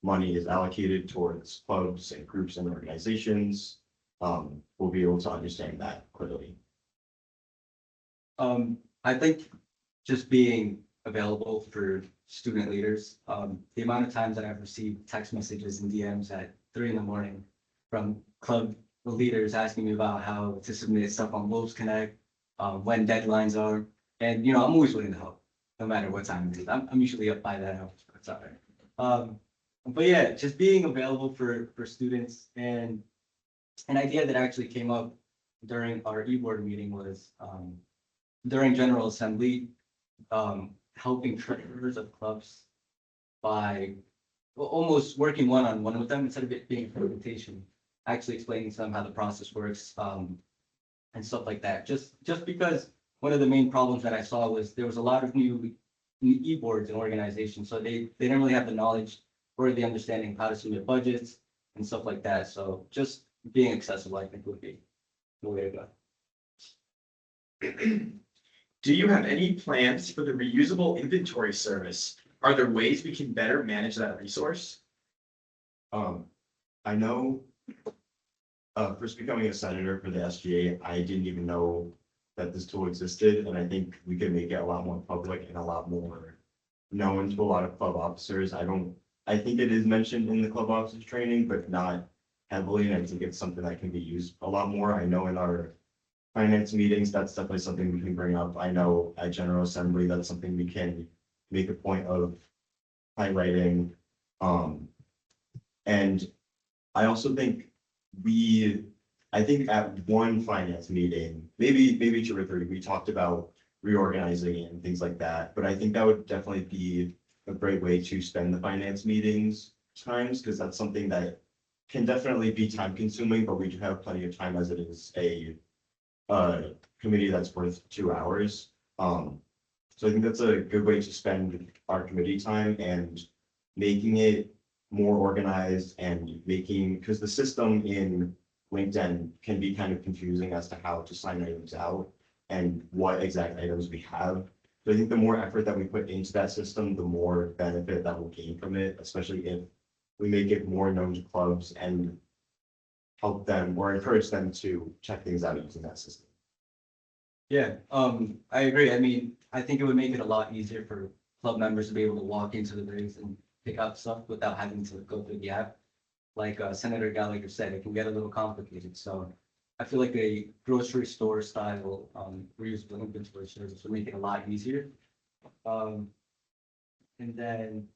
money is allocated towards clubs and groups and organizations will be able to understand that clearly. I think just being available for student leaders, the amount of times that I've received text messages and DMs at 3 a.m. from club leaders asking me about how to submit stuff on Wolves Connect, when deadlines are, and I'm always willing to help, no matter what time it is. I'm usually up by that hour, so it's all right. But yeah, just being available for students, and an idea that actually came up during our e-board meeting was during General Assembly, helping treasurers of clubs by almost working one-on-one with them instead of it being a presentation, actually explaining to them how the process works, and stuff like that. Just because one of the main problems that I saw was there was a lot of new e-boards and organizations, so they didn't really have the knowledge or the understanding of how to submit budgets and stuff like that. So just being accessible, I think, would be the way to go. Do you have any plans for the reusable inventory service? Are there ways we can better manage that resource? I know first becoming a senator for the SGA, I didn't even know that this tool existed, and I think we could make it a lot more public and a lot more known to a lot of club officers. I think it is mentioned in the club officers training, but not heavily, and I think it's something that can be used a lot more. I know in our finance meetings, that's definitely something we can bring up. I know at General Assembly, that's something we can make a point of highlighting. And I also think I think at one finance meeting, maybe 2 or 3, we talked about reorganizing and things like that. But I think that would definitely be a great way to spend the finance meetings times, because that's something that can definitely be time consuming, but we do have plenty of time as it is a committee that's worth 2 hours. So I think that's a good way to spend our committee time and making it more organized and because the system in LinkedIn can be kind of confusing as to how to sign items out and what exact items we have. So I think the more effort that we put into that system, the more benefit that we'll gain from it, especially if we make it more known to clubs and help them or encourage them to check things out using that system. Yeah, I agree. I mean, I think it would make it a lot easier for club members to be able to walk into the rigs and pick out stuff without having to go through the app. Like Senator Gallagher said, it can get a little complicated, so I feel like a grocery store style reusable inventory service would make it a lot easier. And then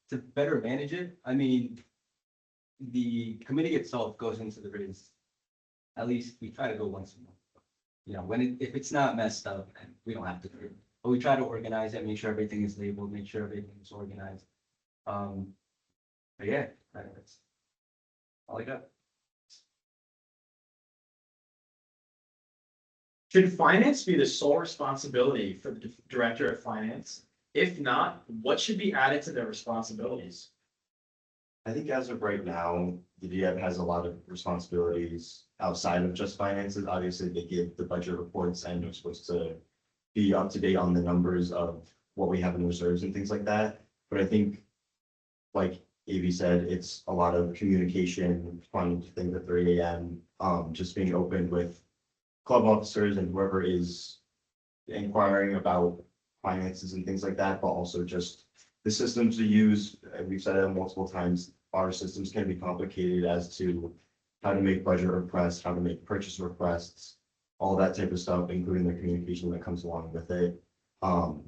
to better manage it, I mean, the committee itself goes into the race. At least we try to go once a month. You know, if it's not messed up, then we don't have to do it. But we try to organize it, make sure everything is labeled, make sure everything is organized. But yeah, that's all I got. Should finance be the sole responsibility for the director of finance? If not, what should be added to their responsibilities? I think as of right now, the DM has a lot of responsibilities outside of just finances. Obviously, they give the budget reports and are supposed to be up to date on the numbers of what we have in reserves and things like that. But I think, like Avi said, it's a lot of communication, responding to things at 3 a.m., just being open with club officers and whoever is inquiring about finances and things like that, but also just the systems we use. And we've said it multiple times, our systems can be complicated as to how to make budget requests, how to make purchase requests, all that type of stuff, including the communication that comes along with it. And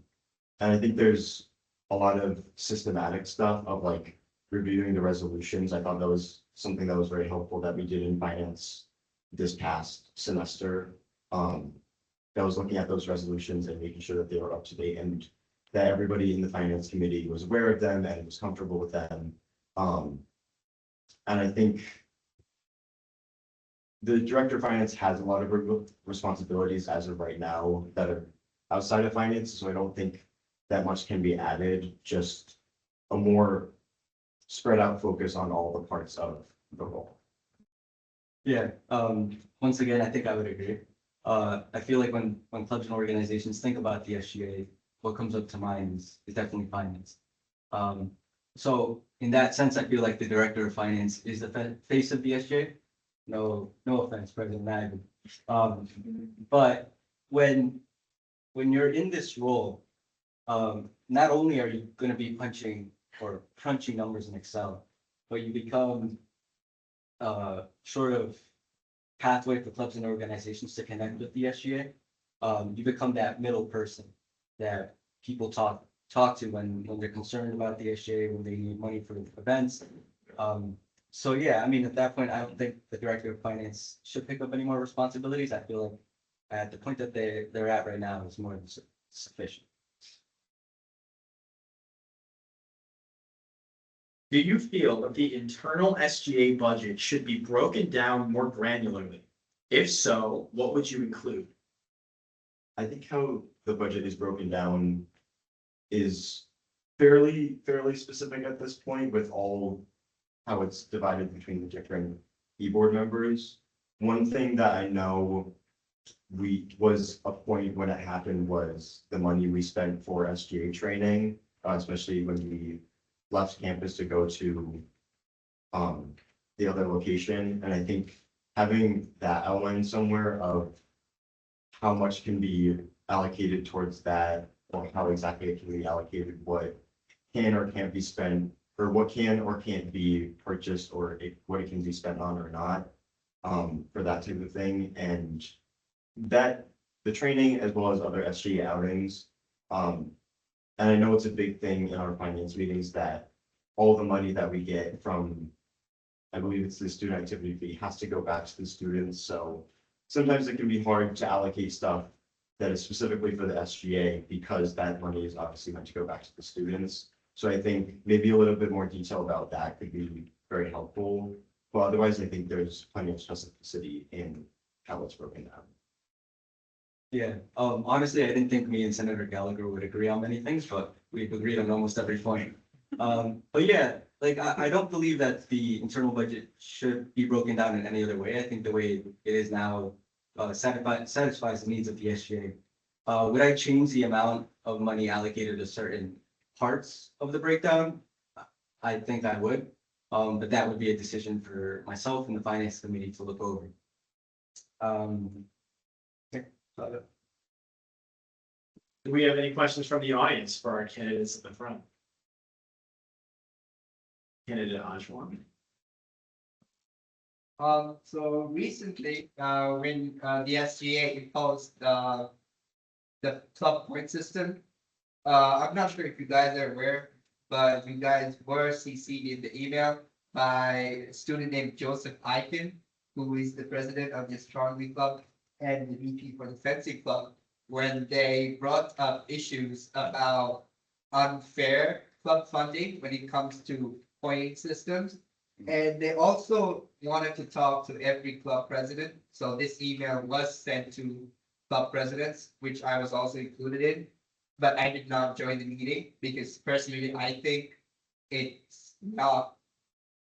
I think there's a lot of systematic stuff of like reviewing the resolutions. I thought that was something that was very helpful that we did in finance this past semester. That was looking at those resolutions and making sure that they were up to date and that everybody in the finance committee was aware of them and was comfortable with them. And I think the director of finance has a lot of responsibilities as of right now that are outside of finance, so I don't think that much can be added, just a more spread out focus on all the parts of the role. Yeah, once again, I think I would agree. I feel like when clubs and organizations think about the SGA, what comes up to mind is definitely finance. So in that sense, I feel like the director of finance is the face of the SGA. No offense, President Mag. But when you're in this role, not only are you going to be punching or crunching numbers in Excel, but you become sort of pathway for clubs and organizations to connect with the SGA. You become that middle person that people talk to when they're concerned about the SGA, when they need money for events. So yeah, I mean, at that point, I don't think the director of finance should pick up any more responsibilities. I feel like at the point that they're at right now is more than sufficient. Do you feel that the internal SGA budget should be broken down more granularly? If so, what would you include? I think how the budget is broken down is fairly specific at this point with all how it's divided between the different e-board members. One thing that I know was a point when it happened was the money we spent for SGA training, especially when we left campus to go to the other location. And I think having that outline somewhere of how much can be allocated towards that, or how exactly it can be allocated, what can or can't be spent, or what can or can't be purchased, or what it can be spent on or not, for that type of thing. And that the training as well as other SGA outings. And I know it's a big thing in our finance meetings that all the money that we get from, I believe it's the student activity fee, has to go back to the students. So sometimes it can be hard to allocate stuff that is specifically for the SGA because that money is obviously meant to go back to the students. So I think maybe a little bit more detail about that could be very helpful. But otherwise, I think there's plenty of specificity in how it's broken down. Yeah, honestly, I didn't think me and Senator Gallagher would agree on many things, but we've agreed on almost every point. But yeah, like I don't believe that the internal budget should be broken down in any other way. I think the way it is now satisfies the needs of the SGA. Would I change the amount of money allocated to certain parts of the breakdown? I think I would, but that would be a decision for myself and the finance committee to look over. Do we have any questions from the audience for our candidates at the front? Candidate Antoine. So recently, when the SGA imposed the club point system, I'm not sure if you guys are aware, but you guys were CC'd in the email by a student named Joseph Eichen, who is the president of the astronomy club and the VP for the fencing club, when they brought up issues about unfair club funding when it comes to pointing systems. And they also wanted to talk to every club president. So this email was sent to club presidents, which I was also included in. But I did not join the meeting because personally, I think it's not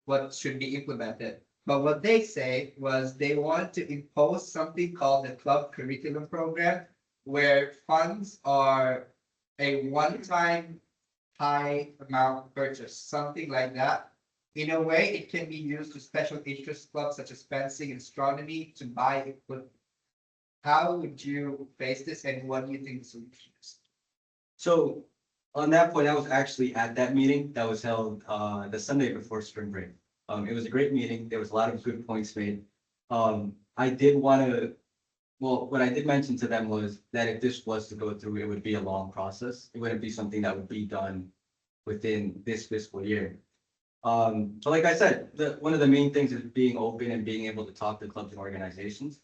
what should be implemented. But what they say was they want to impose something called the club curriculum program, where funds are a one-time high amount purchase, something like that. In a way, it can be used to special interest clubs such as fencing and astronomy to buy equipment. How would you face this and what do you think the solution is? So on that point, I was actually at that meeting that was held the Sunday before spring break. It was a great meeting. There was a lot of good points made. I did want to, well, what I did mention to them was that if this was to go through, it would be a long process. It wouldn't be something that would be done within this fiscal year. But like I said, one of the main things is being open and being able to talk to clubs and organizations.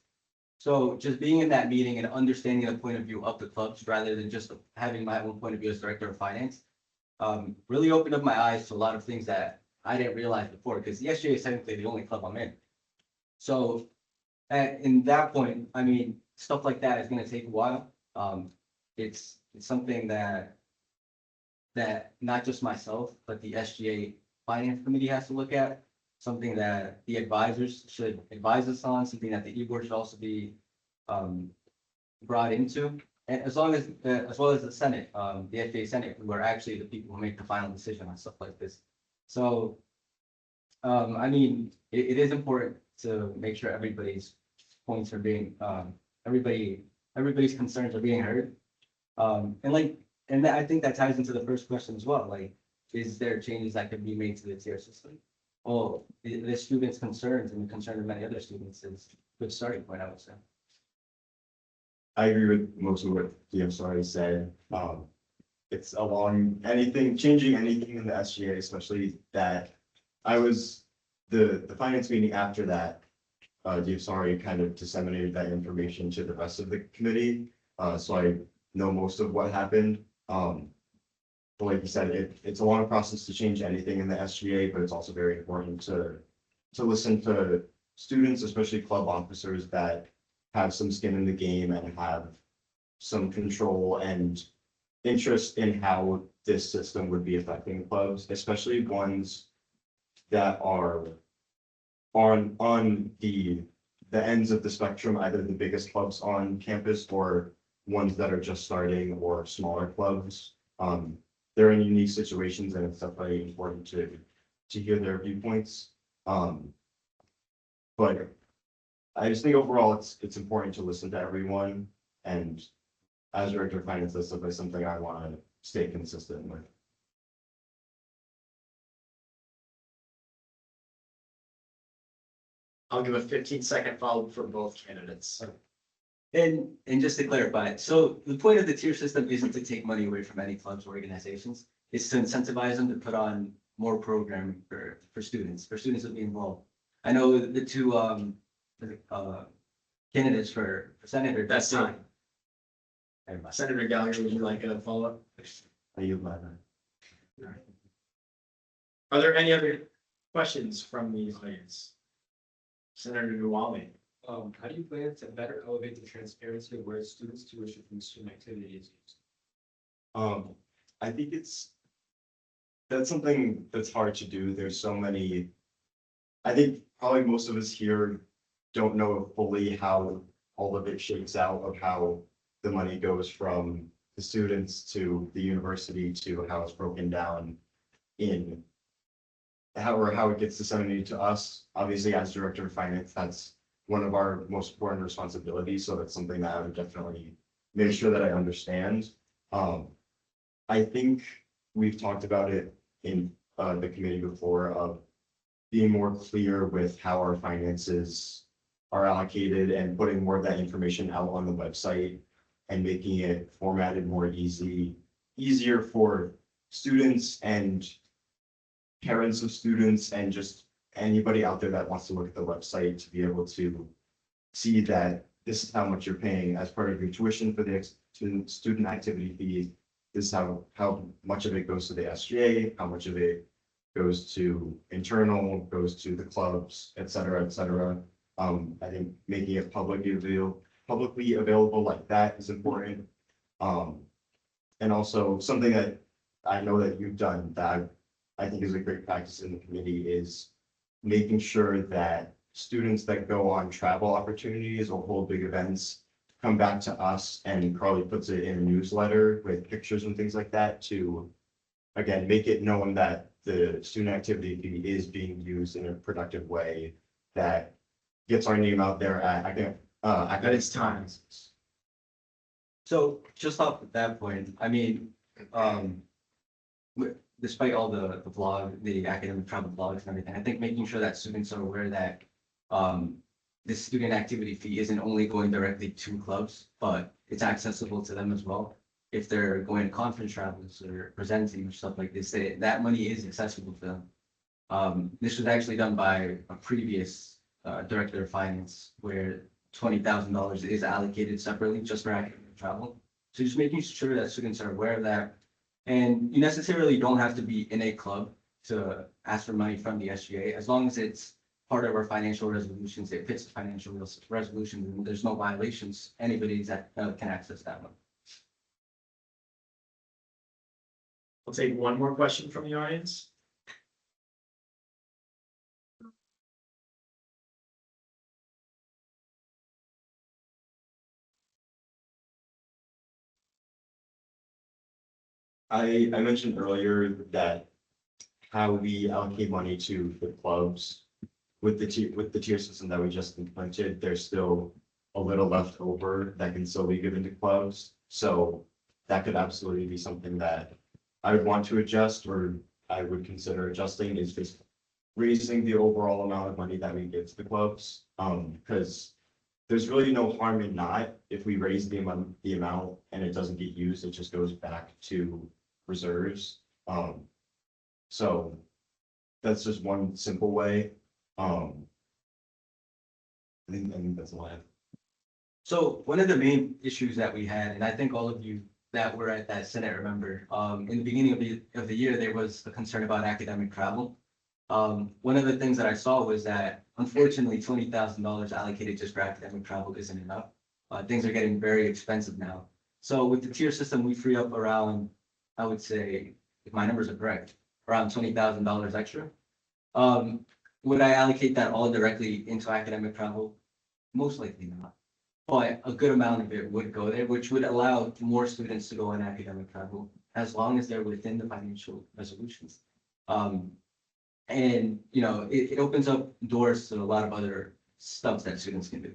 So just being in that meeting and understanding the point of view of the clubs rather than just having my own point of view as director of finance, really opened up my eyes to a lot of things that I didn't realize before, because the SGA is technically the only club I'm in. So in that point, I mean, stuff like that is going to take a while. It's something that not just myself, but the SGA finance committee has to look at, something that the advisors should advise us on, something that the e-board should also be brought into. And as well as the Senate, the SGA Senate, who are actually the people who make the final decision on stuff like this. So, I mean, it is important to make sure everybody's points are being, everybody's concerns are being heard. And I think that ties into the first question as well, like, is there changes that could be made to the tier system? Well, the students' concerns and the concern of many other students is a good starting point, I would say. I agree with most of what DM's already said. It's changing anything in the SGA, especially that I was the finance meeting after that. DFSRI kind of disseminated that information to the rest of the committee. So I know most of what happened. But like you said, it's a long process to change anything in the SGA, but it's also very important to listen to students, especially club officers that have some skin in the game and have some control and interest in how this system would be affecting clubs, especially ones that are on the ends of the spectrum, either the biggest clubs on campus or ones that are just starting or smaller clubs. They're in unique situations and it's definitely important to hear their viewpoints. But I just think overall it's important to listen to everyone, and as director of finance, that's definitely something I want to stay consistent with. I'll give a 15-second follow-up for both candidates. And just to clarify, so the point of the tier system isn't to take money away from any clubs or organizations. It's to incentivize them to put on more programming for students to be involved. I know the two candidates for senator. That's time. Everybody. Senator Gallagher, would you like a follow-up? I yield my time. Are there any other questions from the audience? Senator Duwamish. How do you plan to better elevate the transparency of where students' tuition from student activity is used? I think that's something that's hard to do. There's so many. I think probably most of us here don't know fully how all of it shakes out, of how the money goes from the students to the university to how it's broken down in how it gets disseminated to us. Obviously, as director of finance, that's one of our most important responsibilities. So that's something that I would definitely make sure that I understand. I think we've talked about it in the committee before of being more clear with how our finances are allocated and putting more of that information out on the website and making it formatted more easier for students and parents of students and just anybody out there that wants to look at the website to be able to see that this is how much you're paying as part of your tuition for the student activity fee. This is how much of it goes to the SGA, how much of it goes to internal, goes to the clubs, et cetera, et cetera. I think making it publicly available like that is important. And also something that I know that you've done that I think is a great practice in the committee is making sure that students that go on travel opportunities or hold big events come back to us, and Carly puts it in a newsletter with pictures and things like that to, again, make it known that the student activity fee is being used in a productive way that gets our name out there at academic times. So just off of that point, I mean, despite all the academic travel blogs and everything, I think making sure that students are aware that the student activity fee isn't only going directly to clubs, but it's accessible to them as well. If they're going to conference travels or presenting or stuff like this, that money is accessible to them. This was actually done by a previous director of finance where $20,000 is allocated separately just for academic travel. So just making sure that students are aware of that. And you necessarily don't have to be in a club to ask for money from the SGA, as long as it's part of our financial resolutions, it fits the financial resolution, and there's no violations, anybody that can access that one. We'll take one more question from the audience. I mentioned earlier that how we allocate money to the clubs with the tier system that we just implemented, there's still a little left over that can still be given to clubs. So that could absolutely be something that I would want to adjust, or I would consider adjusting, is just raising the overall amount of money that we give to the clubs. Because there's really no harm in not, if we raise the amount and it doesn't get used, it just goes back to reserves. So that's just one simple way. I think that's all I have. So one of the main issues that we had, and I think all of you that were at that Senate remember, in the beginning of the year, there was a concern about academic travel. One of the things that I saw was that unfortunately $20,000 allocated just for academic travel isn't enough. Things are getting very expensive now. So with the tier system, we free up around, I would say, if my numbers are correct, around $20,000 extra. Would I allocate that all directly into academic travel? Most likely not. But a good amount of it would go there, which would allow more students to go on academic travel as long as they're within the financial resolutions. And, you know, it opens up doors to a lot of other stuff that students can do.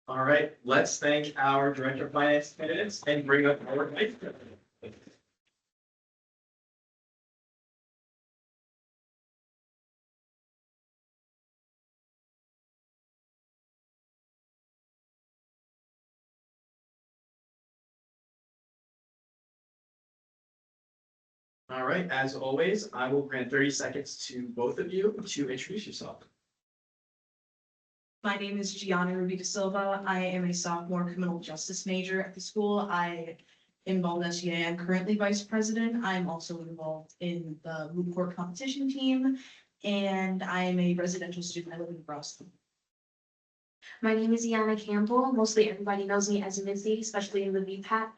All right, let's thank our Director of Finance candidates and bring up our Vice President. All right, as always, I will grant 30 seconds to both of you to introduce yourself. My name is Gianna Ruby da Silva. I am a sophomore criminal justice major at the school. I involved SGA. I'm currently vice president. I'm also involved in the moot court competition team, and I am a residential student. I live in Boston. My name is Iana Campbell. Mostly everybody knows me as Mizzy, especially in the VPAC.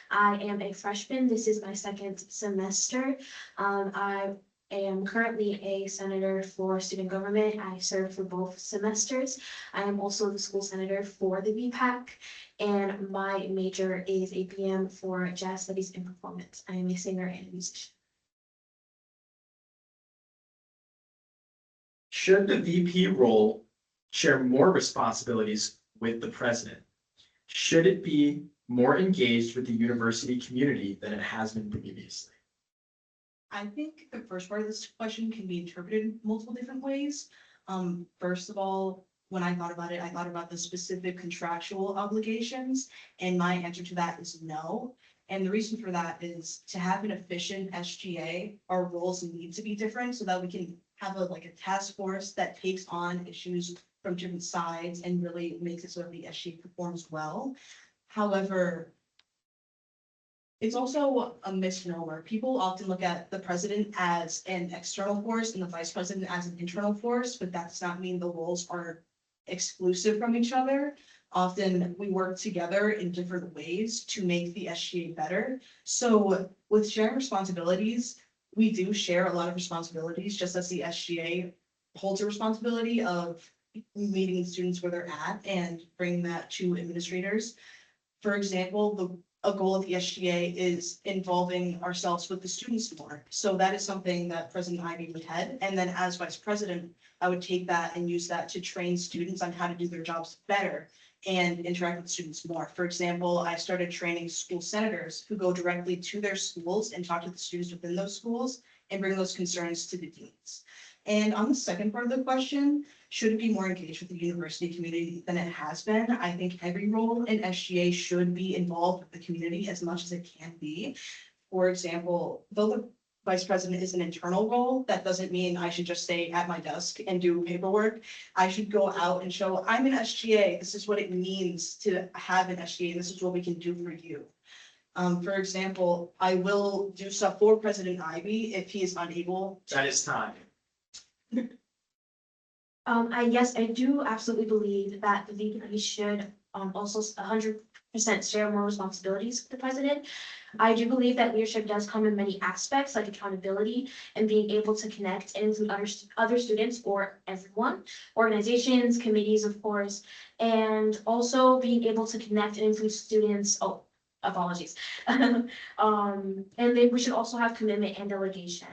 I am a freshman. This is my second semester. I am currently a senator for student government. I serve for both semesters. I am also the school senator for the VPAC, and my major is a BM for jazz studies and performance. I am a singer and a musician. Should the VP role share more responsibilities with the president? Should it be more engaged with the university community than it has been previously? I think the first part of this question can be interpreted multiple different ways. First of all, when I thought about it, I thought about the specific contractual obligations, and my answer to that is no. And the reason for that is to have an efficient SGA, our roles need to be different so that we can have like a task force that takes on issues from different sides and really makes it so that the SGA performs well. However, it's also a misnomer. People often look at the president as an external force and the vice president as an internal force, but that does not mean the roles are exclusive from each other. Often we work together in different ways to make the SGA better. So with sharing responsibilities, we do share a lot of responsibilities, just as the SGA holds a responsibility of meeting students where they're at and bringing that to administrators. For example, a goal of the SGA is involving ourselves with the students more. So that is something that President Ivy would head. And then as vice president, I would take that and use that to train students on how to do their jobs better and interact with students more. For example, I started training school senators who go directly to their schools and talk to the students within those schools and bring those concerns to the deans. And on the second part of the question, should it be more engaged with the university community than it has been? I think every role in SGA should be involved with the community as much as it can be. For example, though the vice president is an internal role, that doesn't mean I should just stay at my desk and do paperwork. I should go out and show I'm an SGA. This is what it means to have an SGA. This is what we can do for you. For example, I will do stuff for President Ivy if he is unable. That is time. Yes, I do absolutely believe that the VP should also 100% share more responsibilities with the president. I do believe that leadership does come in many aspects, like accountability and being able to connect and include other students or everyone, organizations, committees, of course, and also being able to connect and include students. Oh, apologies. And then we should also have commitment and delegation.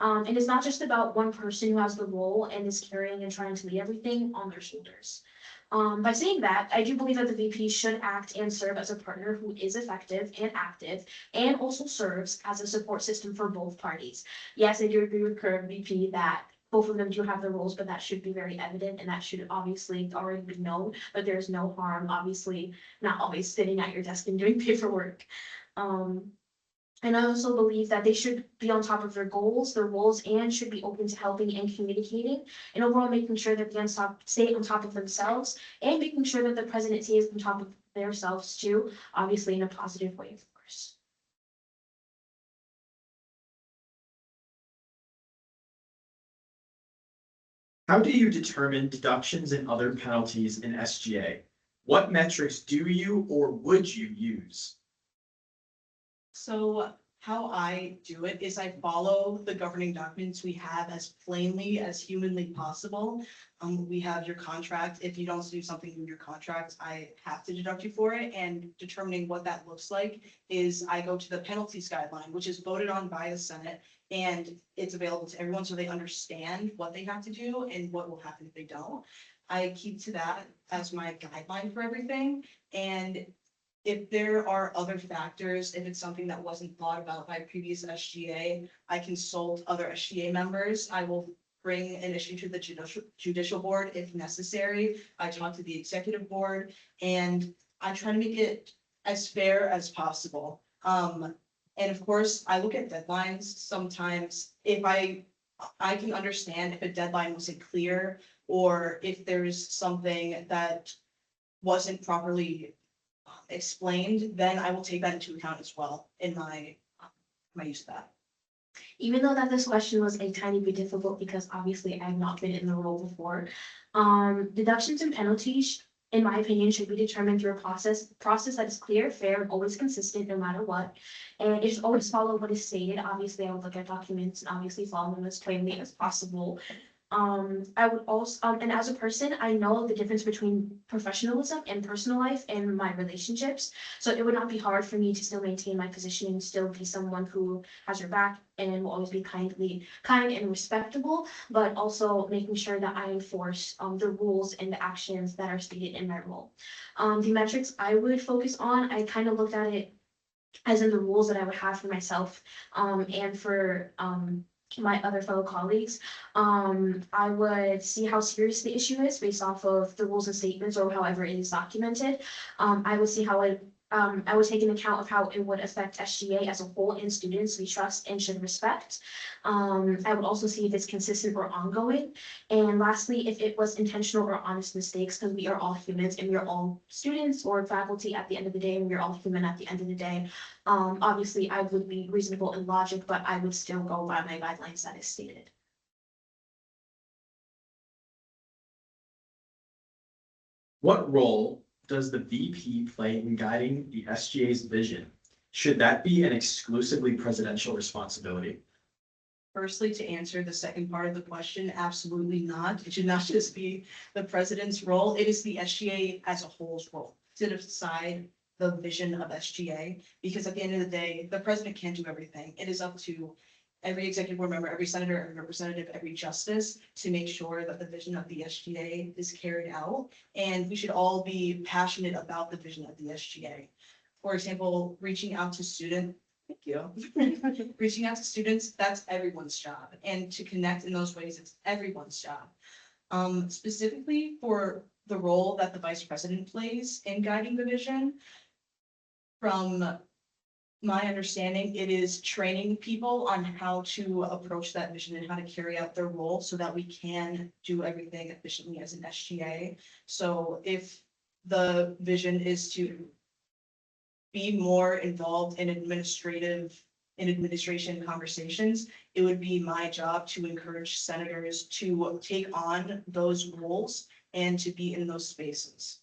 And it's not just about one person who has the role and is carrying and trying to lead everything on their shoulders. By saying that, I do believe that the VP should act and serve as a partner who is effective and active and also serves as a support system for both parties. Yes, I do agree with current VP that both of them do have their roles, but that should be very evident and that should obviously already be known, but there's no harm, obviously, not always sitting at your desk and doing paperwork. And I also believe that they should be on top of their goals, their roles, and should be open to helping and communicating, and overall making sure that they stay on top of themselves, and making sure that the president stays on top of themselves too, obviously in a positive way, of course. How do you determine deductions and other penalties in SGA? What metrics do you or would you use? So how I do it is I follow the governing documents we have as plainly as humanly possible. We have your contract. If you don't do something in your contract, I have to deduct you for it. And determining what that looks like is I go to the penalties guideline, which is voted on by the Senate. And it's available to everyone so they understand what they have to do and what will happen if they don't. I keep to that as my guideline for everything. And if there are other factors, if it's something that wasn't thought about by previous SGA, I consult other SGA members. I will bring an issue to the judicial board if necessary. I talk to the executive board and I try to make it as fair as possible. And of course, I look at deadlines sometimes. If I can understand if a deadline wasn't clear or if there's something that wasn't properly explained, then I will take that into account as well in my use of that. Even though that this question was a tiny bit difficult because obviously I have not been in the role before, deductions and penalties, in my opinion, should be determined through a process that is clear, fair, and always consistent no matter what. And it should always follow what is stated. Obviously, I would look at documents and obviously follow them as plainly as possible. I would also, and as a person, I know the difference between professionalism and personal life and my relationships. So it would not be hard for me to still maintain my position and still be someone who has your back and will always be kind and respectable, but also making sure that I enforce the rules and the actions that are stated in my role. The metrics I would focus on, I kind of looked at it as in the rules that I would have for myself, and for, my other fellow colleagues. I would see how serious the issue is based off of the rules and statements or however it is documented. I would see how I would take into account of how it would affect SGA as a whole and students we trust and should respect. I would also see if it's consistent or ongoing. And lastly, if it was intentional or honest mistakes, because we are all humans and we are all students or faculty at the end of the day, and we're all human at the end of the day. Obviously, I would be reasonable in logic, but I would still go by my guidelines that is stated. What role does the VP play in guiding the SGA's vision? Should that be an exclusively presidential responsibility? Firstly, to answer the second part of the question, absolutely not. It should not just be the president's role. It is the SGA as a whole's role to decide the vision of SGA. Because at the end of the day, the president can't do everything. It is up to every executive board member, every senator, every representative, every justice to make sure that the vision of the SGA is carried out. And we should all be passionate about the vision of the SGA. For example, reaching out to students. Thank you. Reaching out to students, that's everyone's job. And to connect in those ways, it's everyone's job. Specifically for the role that the vice president plays in guiding the vision, from my understanding, it is training people on how to approach that vision and how to carry out their role so that we can do everything efficiently as an SGA. So if the vision is to be more involved in administration conversations, it would be my job to encourage senators to take on those roles and to be in those spaces.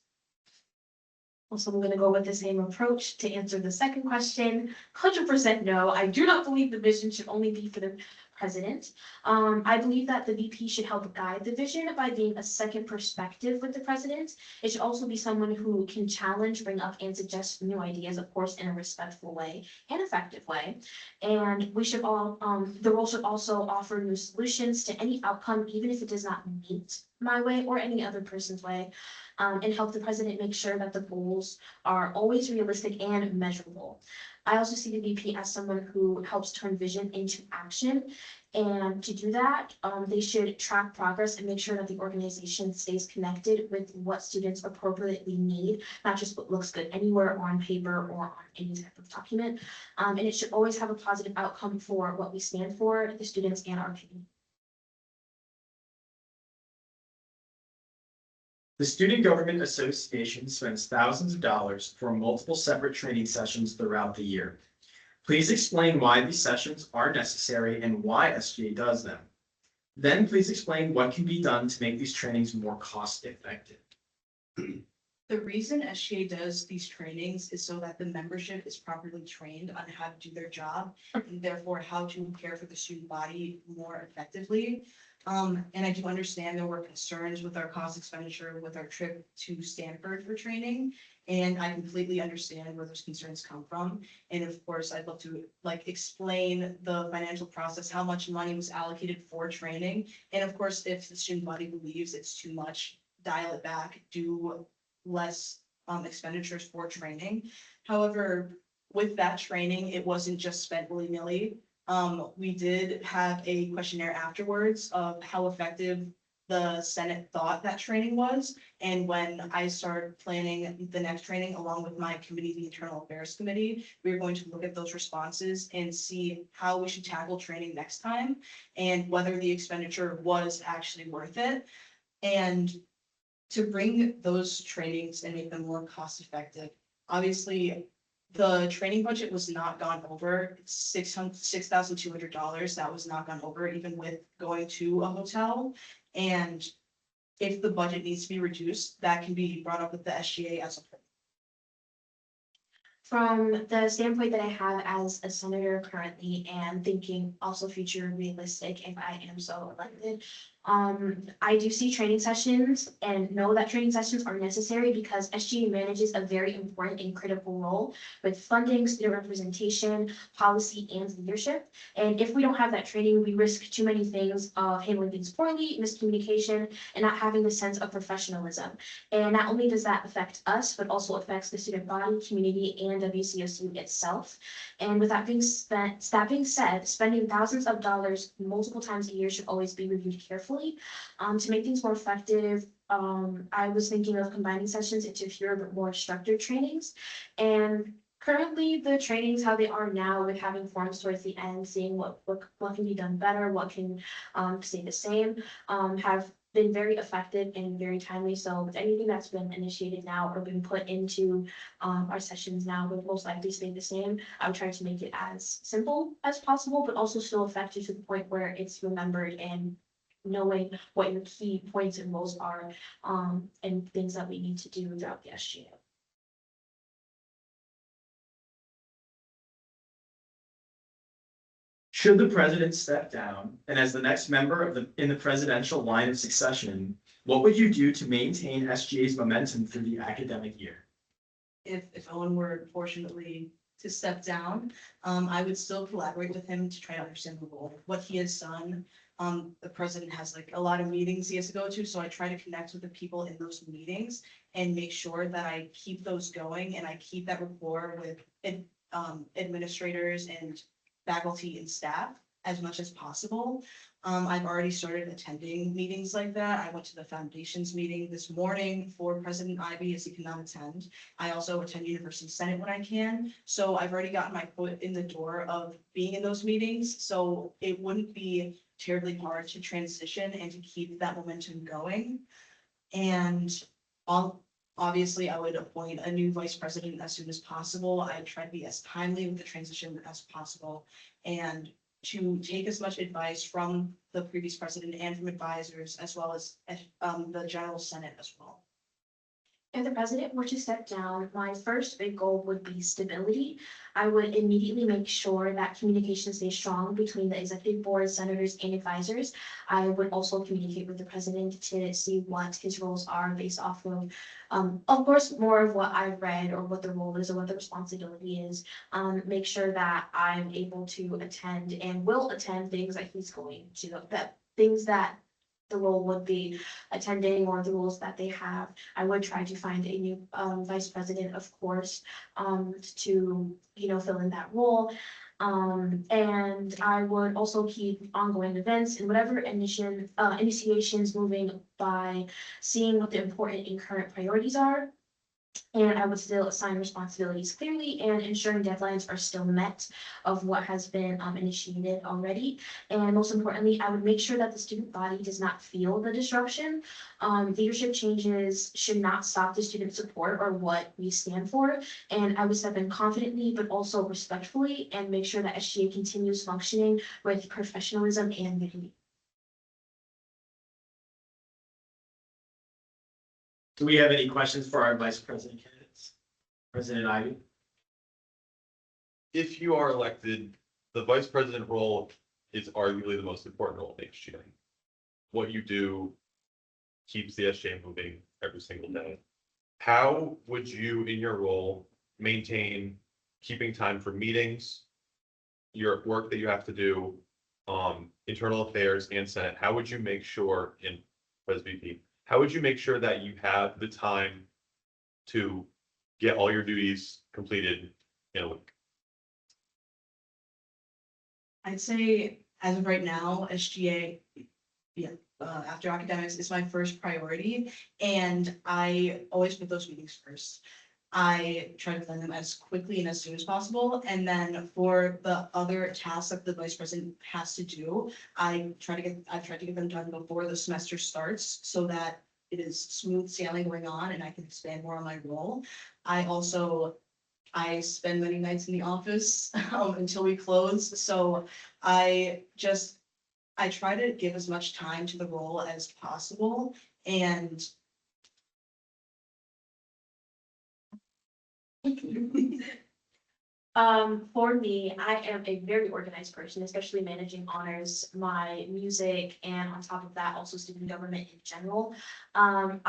Also, I'm gonna go with the same approach to answer the second question. 100% no, I do not believe the vision should only be for the president. I believe that the VP should help guide the vision by being a second perspective with the president. It should also be someone who can challenge, bring up, and suggest new ideas, of course, in a respectful way and effective way. And we should all, the role should also offer new solutions to any outcome, even if it does not meet my way or any other person's way. And help the president make sure that the goals are always realistic and measurable. I also see the VP as someone who helps turn vision into action. And to do that, they should track progress and make sure that the organization stays connected with what students appropriately need, not just what looks good anywhere or on paper or on any type of document. And it should always have a positive outcome for what we stand for, the students and our community. The Student Government Association spends thousands of dollars for multiple separate training sessions throughout the year. Please explain why these sessions are necessary and why SGA does them. Then please explain what can be done to make these trainings more cost effective. The reason SGA does these trainings is so that the membership is properly trained on how to do their job and therefore how to care for the student body more effectively. And I do understand there were concerns with our cost expenditure with our trip to Stanford for training. And I completely understand where those concerns come from. And of course, I'd love to explain the financial process, how much money was allocated for training. And of course, if the student body believes it's too much, dial it back, do less expenditures for training. However, with that training, it wasn't just spent willy-nilly. We did have a questionnaire afterwards of how effective the Senate thought that training was. And when I started planning the next training along with my committee, the Internal Affairs Committee, we are going to look at those responses and see how we should tackle training next time and whether the expenditure was actually worth it. And to bring those trainings and make them more cost effective, obviously, the training budget was not gone over. It's $6,200. That was not gone over, even with going to a hotel. And if the budget needs to be reduced, that can be brought up with the SGA as a whole. From the standpoint that I have as a senator currently and thinking also future realistic if I am so elected, I do see training sessions and know that training sessions are necessary because SGA manages a very important and critical role with funding, student representation, policy, and leadership. And if we don't have that training, we risk too many things of handling things poorly, miscommunication, and not having the sense of professionalism. And not only does that affect us, but also affects the student body, community, and WCSU itself. And with that being said, spending thousands of dollars multiple times a year should always be reviewed carefully. To make things more effective, I was thinking of combining sessions into fewer but more structured trainings. And currently, the trainings, how they are now, with having forms towards the end, seeing what can be done better, what can stay the same, have been very effective and very timely. So with anything that's been initiated now or been put into our sessions now would most likely stay the same. I would try to make it as simple as possible, but also still effective to the point where it's remembered and knowing what your key points and roles are, and things that we need to do throughout the SGA. Should the president step down and as the next member in the presidential line of succession, what would you do to maintain SGA's momentum through the academic year? If Owen were fortunately to step down, I would still collaborate with him to try to understand the role, what he has done. The president has like a lot of meetings he has to go to, so I try to connect with the people in those meetings and make sure that I keep those going and I keep that rapport with administrators and faculty and staff as much as possible. I've already started attending meetings like that. I went to the foundations meeting this morning for President Ivy as he cannot attend. I also attend University Senate when I can. So I've already gotten my foot in the door of being in those meetings. So it wouldn't be terribly hard to transition and to keep that momentum going. And obviously, I would appoint a new vice president as soon as possible. I try to be as timely with the transition as possible and to take as much advice from the previous president and from advisors, as well as the General Senate as well. If the president were to step down, my first big goal would be stability. I would immediately make sure that communication stays strong between the executive board, senators, and advisors. I would also communicate with the president to see what his roles are based off of course, more of what I've read or what the role is or what the responsibility is. Make sure that I'm able to attend and will attend things that he's going to, things that the role would be attending or the roles that they have. I would try to find a new vice president, of course, to, fill in that role. And I would also keep ongoing events and whatever initiations moving by seeing what the important and current priorities are. And I would still assign responsibilities clearly and ensuring deadlines are still met of what has been initiated already. And most importantly, I would make sure that the student body does not feel the disruption. Leadership changes should not stop the student support or what we stand for. And I would step in confidently, but also respectfully and make sure that SGA continues functioning with professionalism and unity. Do we have any questions for our vice president candidates? President Ivy? If you are elected, the vice president role is arguably the most important role in SGA. What you do keeps the SGA moving every single day. How would you, in your role, maintain keeping time for meetings, your work that you have to do, internal affairs and Senate? How would you make sure in VP? How would you make sure that you have the time to get all your duties completed in a week? I'd say as of right now, SGA, after academics is my first priority. And I always put those meetings first. I try to plan them as quickly and as soon as possible. And then for the other tasks that the vice president has to do, I've tried to get them done before the semester starts so that it is smooth sailing going on and I can expand more on my role. I spend many nights in the office until we close. So I try to give as much time to the role as possible. And For me, I am a very organized person, especially managing honors, my music, and on top of that, also student government in general. On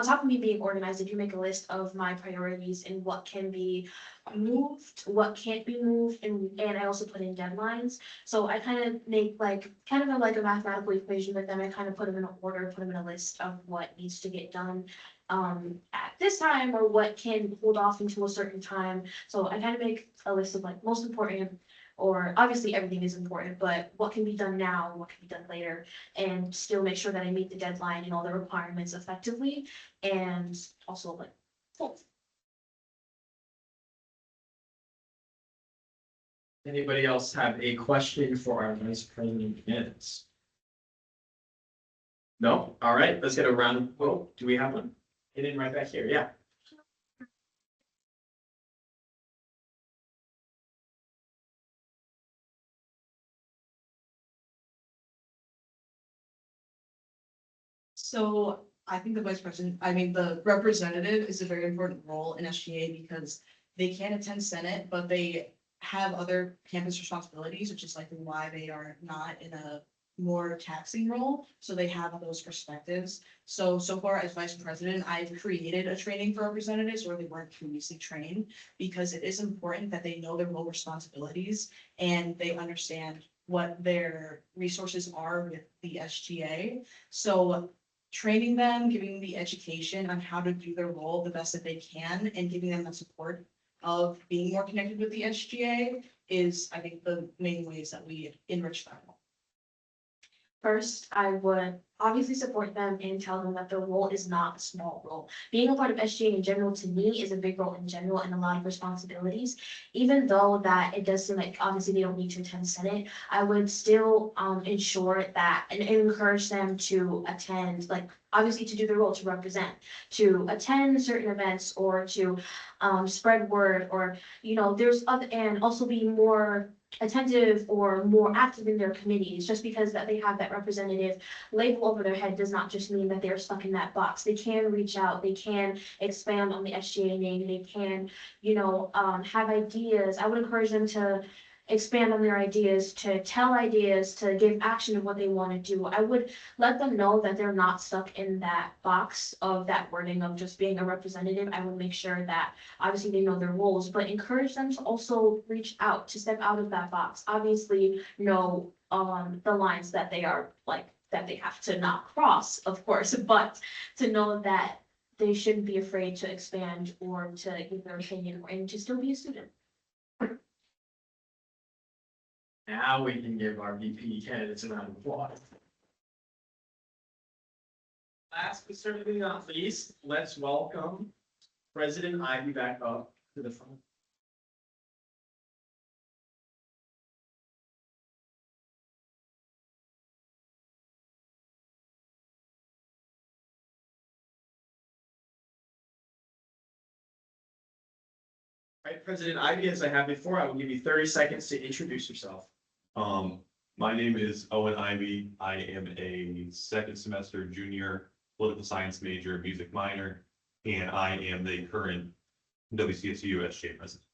top of me being organized, I do make a list of my priorities and what can be moved, what can't be moved, and I also put in deadlines. So I kind of make like a mathematical equation with them. I kind of put them in order, put them in a list of what needs to get done at this time or what can hold off until a certain time. So I kind of make a list of like most important, or obviously everything is important, but what can be done now, what can be done later, and still make sure that I meet the deadline and all the requirements effectively, and also like. Cool. Anybody else have a question for our vice president candidates? No? All right, let's get a round. Oh, do we have one? Get in right back here, yeah. So I think the vice president, I mean, the representative is a very important role in SGA because they can attend Senate, but they have other campus responsibilities, which is likely why they are not in a more taxing role. So they have those perspectives. So far as vice president, I've created a training for representatives where they weren't previously trained because it is important that they know their role responsibilities and they understand what their resources are with the SGA. So training them, giving them the education on how to do their role the best that they can, and giving them the support of being more connected with the SGA is, I think, the main ways that we enrich them. First, I would obviously support them and tell them that their role is not a small role. Being a part of SGA in general, to me, is a big role in general and a lot of responsibilities. Even though that it does seem like obviously they don't need to attend Senate, I would still ensure that and encourage them to attend, like obviously to do their role, to represent, to attend certain events or to spread word, or there's other, and also be more attentive or more active in their committees. Just because that they have that representative label over their head does not just mean that they're stuck in that box. They can reach out, they can expand on the SGA name, they can, have ideas. I would encourage them to expand on their ideas, to tell ideas, to give action of what they want to do. I would let them know that they're not stuck in that box of that wording of just being a representative. I would make sure that obviously they know their roles, but encourage them to also reach out, to step out of that box. Obviously know the lines that they are like, that they have to not cross, of course, but to know that they shouldn't be afraid to expand or to give their opinion and to still be a student. Now we can give our VP candidates a round of applause. Last but certainly not least, let's welcome President Ivy back up to the front. All right, President Ivy, as I have before, I will give you 30 seconds to introduce yourself. My name is Owen Ivy. I am a second semester junior political science major, music minor, and I am the current WCSU SGA president.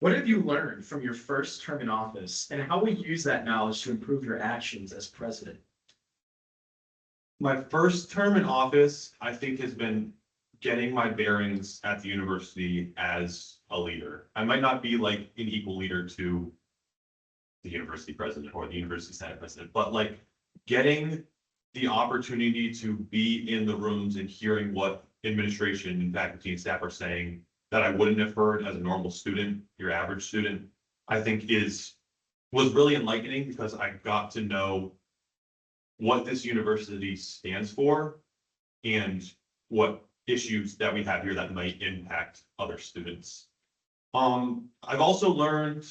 What have you learned from your first term in office, and how will you use that knowledge to improve your actions as president? My first term in office, I think, has been getting my bearings at the university as a leader. I might not be like an equal leader to the university president or the university senate president, but like getting the opportunity to be in the rooms and hearing what administration and faculty and staff are saying that I wouldn't have heard as a normal student, your average student, I think was really enlightening because I got to know what this university stands for and what issues that we have here that might impact other students. I've also learned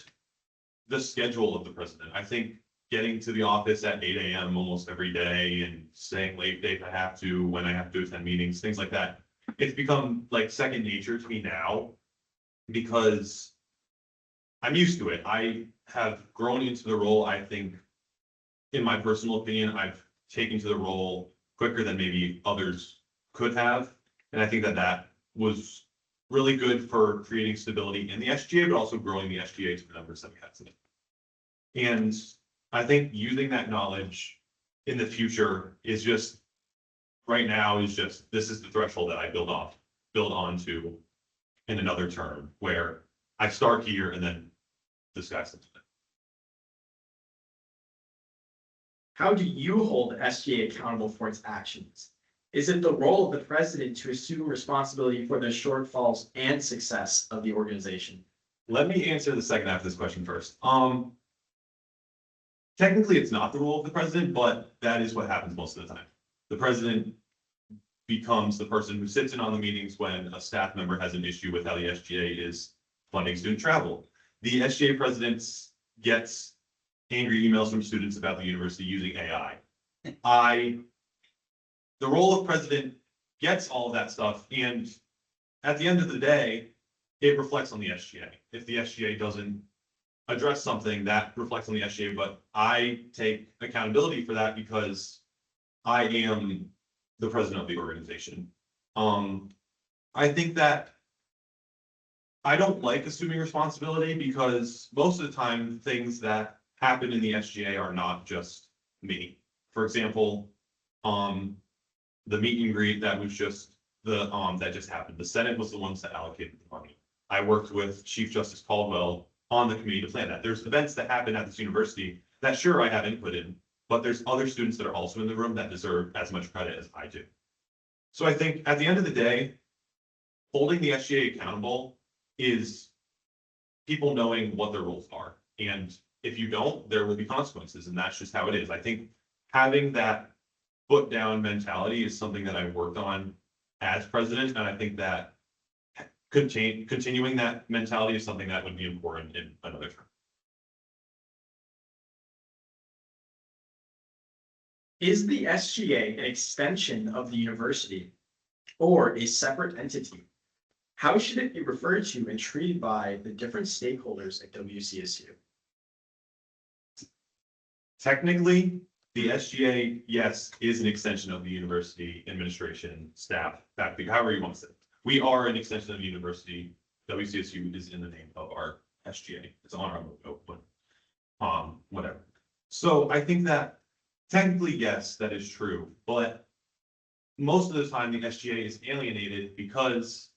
the schedule of the president. I think getting to the office at 8 a.m. almost every day and staying late if I have to, when I have to attend meetings, things like that. It's become like second nature to me now because I'm used to it. I have grown into the role. I think, in my personal opinion, I've taken to the role quicker than maybe others could have. And I think that was really good for creating stability in the SGA, but also growing the SGA to the numbers that we have today. And I think using that knowledge in the future is just, right now is just, this is the threshold that I build onto in another term, where I start here and then the sky's the limit. How do you hold the SGA accountable for its actions? Is it the role of the president to assume responsibility for the shortfalls and success of the organization? Let me answer the second half of this question first. Technically, it's not the role of the president, but that is what happens most of the time. The president becomes the person who sits in on the meetings when a staff member has an issue with how the SGA is funding student travel. The SGA president gets angry emails from students about the university using AI. The role of president gets all of that stuff, and at the end of the day, it reflects on the SGA. If the SGA doesn't address something, that reflects on the SGA, but I take accountability for that because I am the president of the organization. I think that I don't like assuming responsibility because most of the time things that happen in the SGA are not just me. For example, the meet and greet that was just that just happened. The Senate was the ones that allocated the money. I worked with Chief Justice Caldwell on the committee to plan that. There's events that happen at this university that sure I have input in, but there's other students that are also in the room that deserve as much credit as I do. So I think at the end of the day, holding the SGA accountable is people knowing what their roles are. And if you don't, there will be consequences, and that's just how it is. I think having that foot down mentality is something that I worked on as president, and I think that continuing that mentality is something that would be important in another term. Is the SGA an extension of the university or a separate entity? How should it be referred to and treated by the different stakeholders at WCSU? Technically, the SGA, yes, is an extension of the university administration, staff, faculty, however you want to say it. We are an extension of the university. WCSU is in the name of our SGA. It's on our logo, but whatever. So I think that technically, yes, that is true, but most of the time the SGA is alienated because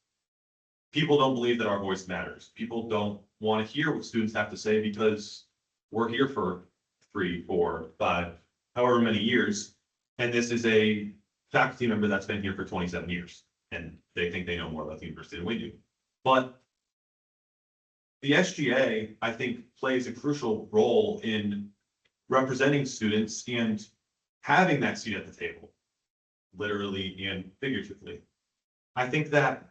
people don't believe that our voice matters. People don't want to hear what students have to say because we're here for 3, 4, 5, however many years. And this is a faculty member that's been here for 27 years. And they think they know more about the university than we do. But the SGA, I think, plays a crucial role in representing students and having that seat at the table, literally and figuratively. I think that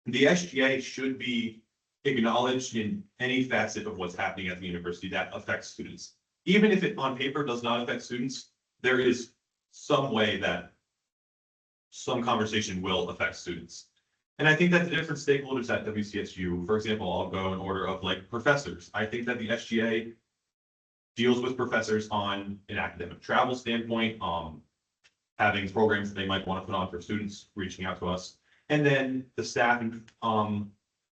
the SGA should be acknowledged in any facet of what's happening at the university that affects students. Even if it on paper does not affect students, there is some way that some conversation will affect students. And I think that the different stakeholders at WCSU, for example, I'll go in order of like professors. I think that the SGA deals with professors on an academic travel standpoint, having programs that they might want to put on for students, reaching out to us. And then the staff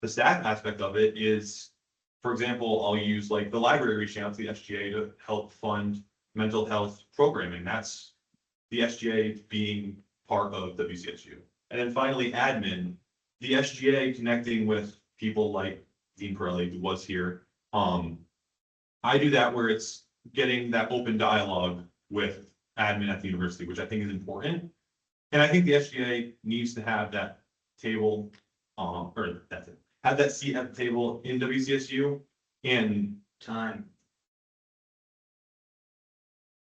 aspect of it is, for example, I'll use like the library reaching out to the SGA to help fund mental health programming. That's the SGA being part of WCSU. And then finally, admin, the SGA connecting with people like Dean Pirelli, who was here. I do that where it's getting that open dialogue with admin at the university, which I think is important. And I think the SGA needs to have that table, or that's it, have that seat at the table in WCSU in time.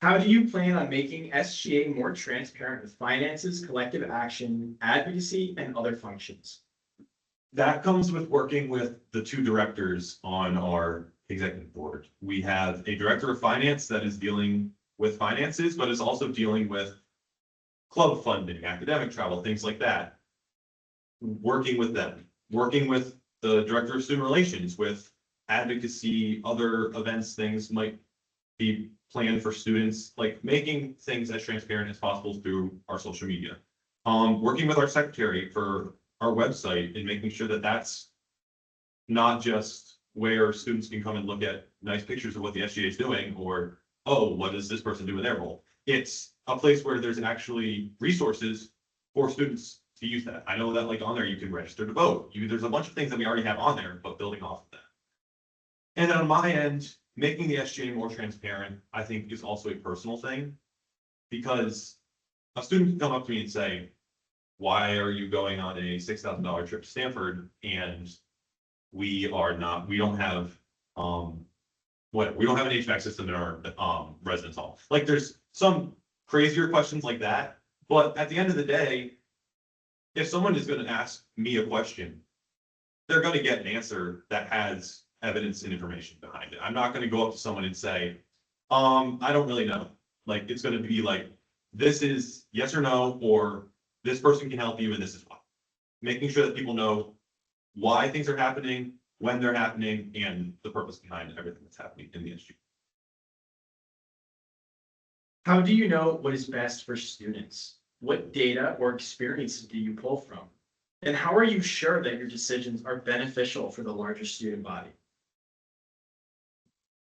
How do you plan on making SGA more transparent with finances, collective action, advocacy, and other functions? That comes with working with the 2 directors on our executive board. We have a director of finance that is dealing with finances, but is also dealing with club funding, academic travel, things like that. Working with them, working with the director of student relations, with advocacy, other events, things might be planned for students, like making things as transparent as possible through our social media. Working with our secretary for our website and making sure that that's not just where students can come and look at nice pictures of what the SGA is doing, or, oh, what does this person do in their role? It's a place where there's actually resources for students to use that. I know that like on there, you can register to vote. There's a bunch of things that we already have on there, but building off of that. And on my end, making the SGA more transparent, I think is also a personal thing. Because a student can come up to me and say, why are you going on a $6,000 trip to Stanford? And we don't have, we don't have an HVAC system in our, residence hall. Like, there's some crazier questions like that, but at the end of the day, if someone is gonna ask me a question, they're gonna get an answer that has evidence and information behind it. I'm not gonna go up to someone and say, I don't really know. Like, it's gonna be like, this is yes or no, or this person can help you and this is why. Making sure that people know why things are happening, when they're happening, and the purpose behind everything that's happening in the SG. How do you know what is best for students? What data or experiences do you pull from? And how are you sure that your decisions are beneficial for the larger student body?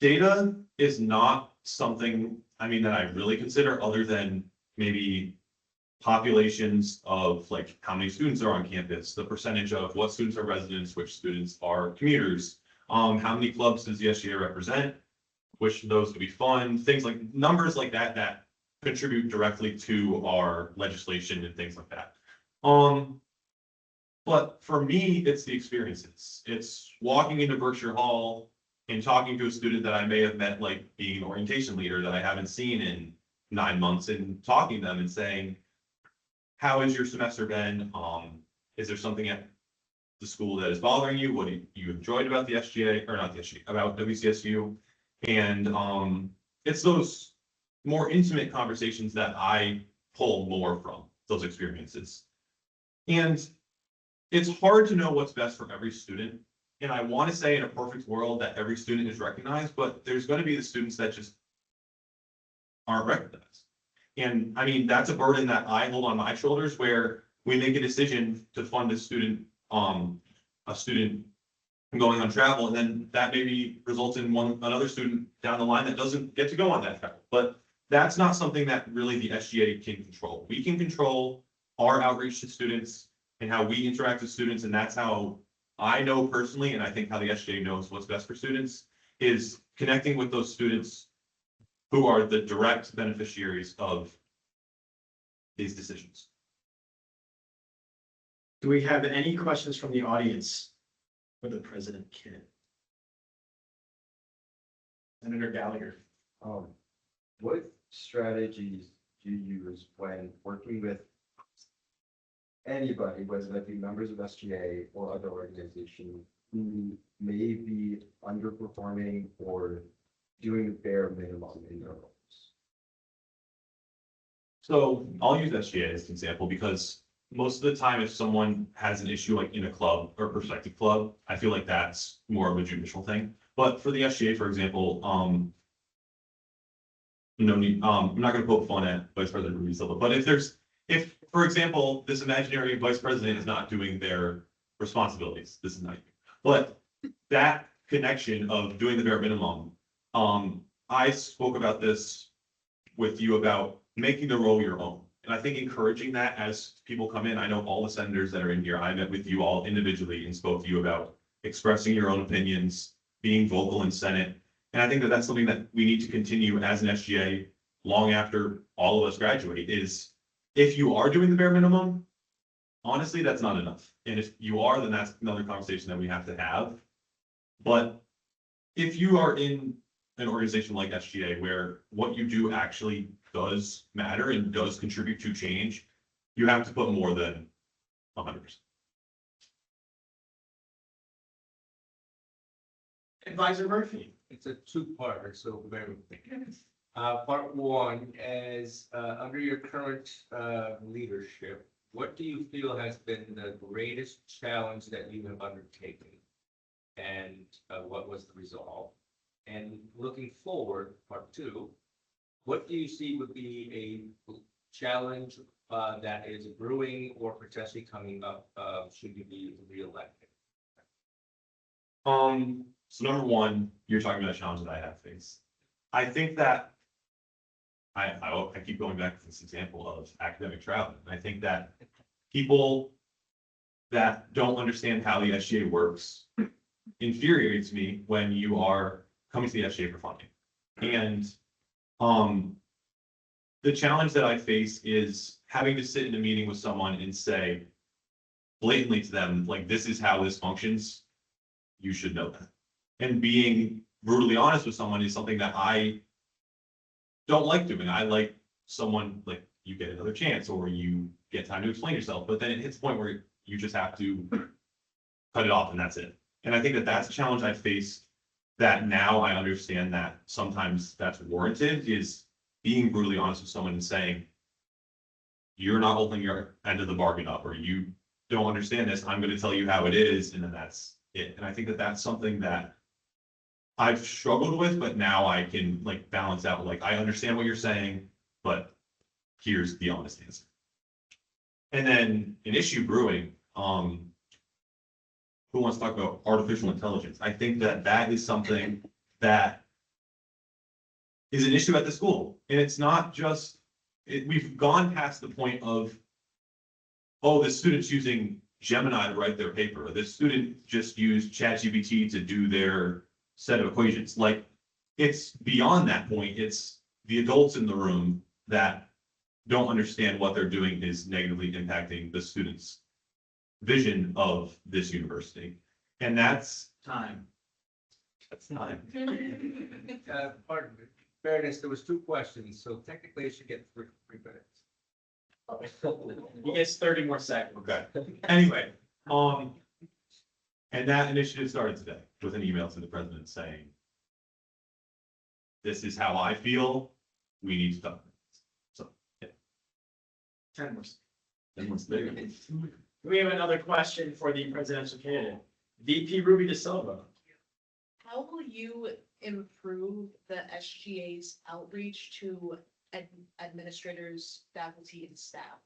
Data is not something, that I really consider, other than maybe populations of like how many students are on campus, the percentage of what students are residents, which students are commuters, how many clubs does the SGA represent, which of those do we fund, things like numbers like that that contribute directly to our legislation and things like that. But for me, it's the experiences. It's walking into Berkshire Hall and talking to a student that I may have met, like being an orientation leader that I haven't seen in 9 months, and talking to them and saying, how has your semester been? Is there something at the school that is bothering you? What you enjoyed about the SGA, or not the SGA, about WCSU? And it's those more intimate conversations that I pull more from those experiences. And it's hard to know what's best for every student. And I want to say in a perfect world that every student is recognized, but there's going to be the students that just aren't recognized. And that's a burden that I hold on my shoulders, where we make a decision to fund a student going on travel, and then that maybe results in another student down the line that doesn't get to go on that travel. But that's not something that really the SGA can control. We can control our outreach to students and how we interact with students, and that's how I know personally, and I think how the SGA knows what's best for students, is connecting with those students who are the direct beneficiaries of these decisions. Do we have any questions from the audience for the president candidate? Senator Gallagher. What strategies do you use when working with anybody, whether that be members of SGA or other organizations, who may be underperforming or doing the bare minimum in their roles? So I'll use SGA as an example, because most of the time, if someone has an issue like in a club or prospective club, I feel like that's more of a judicial thing. But for the SGA, for example, no need, I'm not gonna poke fun at Vice President Ruby Silva, but if, for example, this imaginary vice president is not doing their responsibilities, this is not, but that connection of doing the bare minimum, I spoke about this with you about making the role your own. And I think encouraging that as people come in, I know all the senators that are in here, I met with you all individually and spoke to you about expressing your own opinions, being vocal in Senate. And I think that that's something that we need to continue as an SGA long after all of us graduate, is if you are doing the bare minimum, honestly, that's not enough. And if you are, then that's another conversation that we have to have. But if you are in an organization like SGA, where what you do actually does matter and does contribute to change, you have to put more than 100%. Advisor Murphy. It's a two-parter, so bear with me. Part one is, under your current, leadership, what do you feel has been the greatest challenge that you have undertaken? And, what was the resolve? And looking forward, part two, what do you see would be a challenge that is brewing or potentially coming up, should you be reelected? So number one, you're talking about a challenge that I have faced. I think that I keep going back to this example of academic travel. I think that people that don't understand how the SGA works infuriates me when you are coming to the SGA for funding. And the challenge that I face is having to sit in a meeting with someone and say blatantly to them, like, this is how this functions. You should know that. And being brutally honest with someone is something that I don't like doing. I like someone, like, you get another chance or you get time to explain yourself, but then it hits a point where you just have to cut it off and that's it. And I think that that's a challenge I face, that now I understand that sometimes that's warranted, is being brutally honest with someone and saying, you're not holding your end of the bargain up, or you don't understand this, I'm going to tell you how it is, and then that's it. And I think that that's something that I've struggled with, but now I can, like, balance out, like, I understand what you're saying, but here's the honest answer. And then an issue brewing, who wants to talk about artificial intelligence? I think that that is something that is an issue at the school. And it's not just, we've gone past the point of, oh, the student's using Gemini to write their paper. The student just used ChatGPT to do their set of equations. Like, it's beyond that point. It's the adults in the room that don't understand what they're doing is negatively impacting the students' vision of this university. And that's time. That's time. Pardon me, fairness, there was 2 questions, so technically it should get 3 minutes. He gets 30 more seconds. Okay. Anyway, and that initiative started today with an email to the president saying, this is how I feel. We need to talk. So, yeah. 10 more. 10 more bigger. We have another question for the presidential candidate, VP Ruby De Silva. How will you improve the SGA's outreach to administrators, faculty, and staff?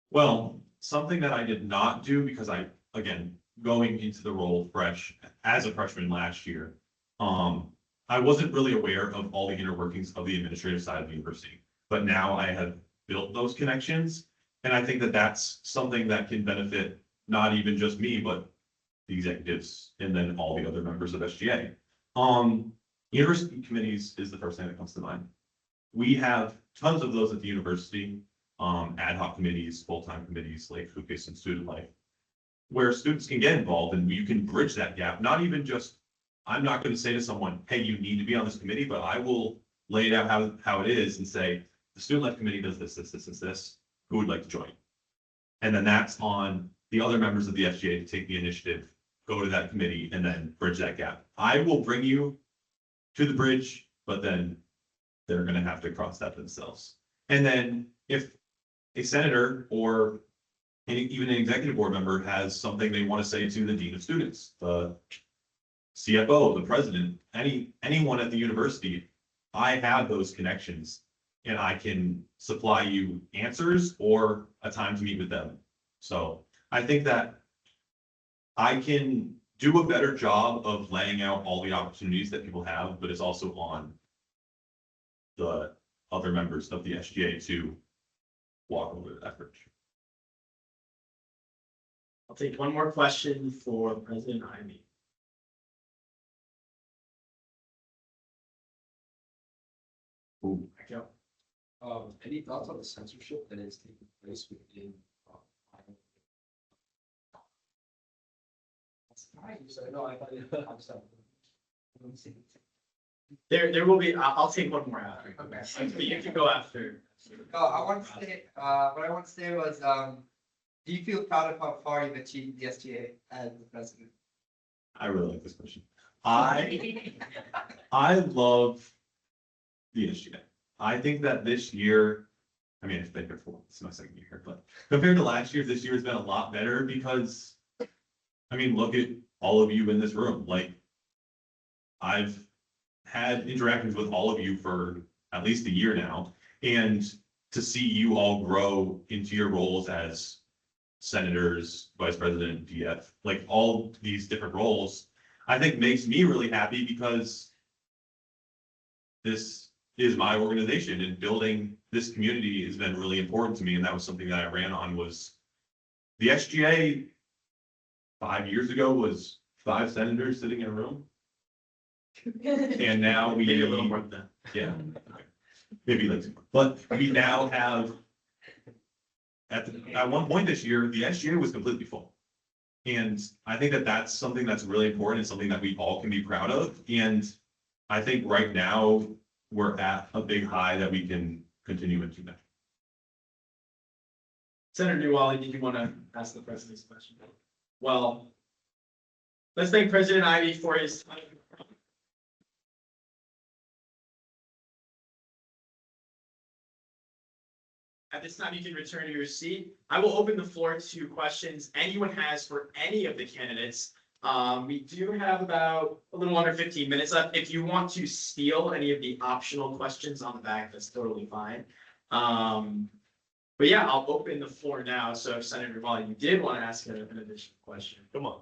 Well, something that I did not do because again, going into the role fresh as a freshman last year, I wasn't really aware of all the inner workings of the administrative side of the university. But now I have built those connections. And I think that that's something that can benefit not even just me, but the executives and then all the other members of SGA. University committees is the first thing that comes to mind. We have tons of those at the university, ad hoc committees, full-time committees like Lucas and Student Life, where students can get involved and you can bridge that gap. Not even just, I'm not going to say to someone, hey, you need to be on this committee, but I will lay it out how it is and say, the Student Life committee does this. Who would like to join? And then that's on the other members of the SGA to take the initiative, go to that committee, and then bridge that gap. I will bring you to the bridge, but then they're going to have to cross that themselves. And then if a senator or even an executive board member has something they want to say to the dean of students, the CFO, the president, anyone at the university, I have those connections and I can supply you answers or a time to meet with them. So I think that I can do a better job of laying out all the opportunities that people have, but it's also on the other members of the SGA to walk over that bridge. I'll take one more question for President Ivey. Ooh. Go. Any thoughts on the censorship that is taking place within? No, I thought I'm sorry. There will be, I'll take one more after. Okay. But you can go after. I want to say, what I want to say was, do you feel proud of how far you've achieved the SGA as the president? I really like this question. I love the SGA. I think that this year, I mean, it's been here for, it's my second year here, but compared to last year, this year has been a lot better because, I mean, look at all of you in this room. Like, I've had interactions with all of you for at least a year now, and to see you all grow into your roles as senators, vice president, DF, like all these different roles, I think makes me really happy because this is my organization, and building this community has been really important to me. And that was something that I ran on. Was the SGA 5 years ago was 5 senators sitting in a room. And now we, Maybe a little more than that. yeah, okay. Maybe like, but we now have, at one point this year, the SGA was completely full. And I think that that's something that's really important and something that we all can be proud of. And I think right now we're at a big high that we can continue into that. Senator Newali, did you want to ask the president's question? Well, let's thank President Ivey for his time. At this time, you can return to your seat. I will open the floor to questions anyone has for any of the candidates. We do have about a little under 15 minutes left. If you want to steal any of the optional questions on the back, that's totally fine. But yeah, I'll open the floor now. So if Senator Newali, you did want to ask an additional question, Come on.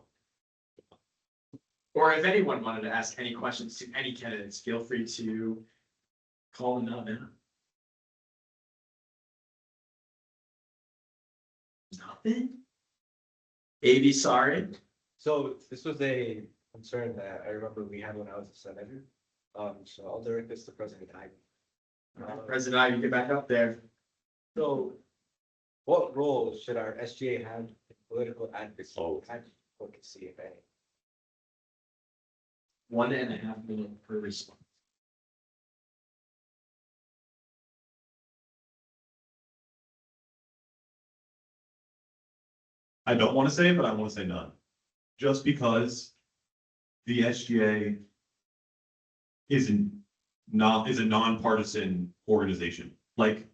or if anyone wanted to ask any questions to any candidates, feel free to call them up. Nothing? AB, sorry. So this was a concern that I remember we had when I was a senator. So I'll direct this to President Ivey. President Ivey, get back up there. So what role should our SGA have in political advocacy, if any? 1.5 minutes per response. I don't want to say it, but I want to say none. Just because the SGA is a nonpartisan organization. Like,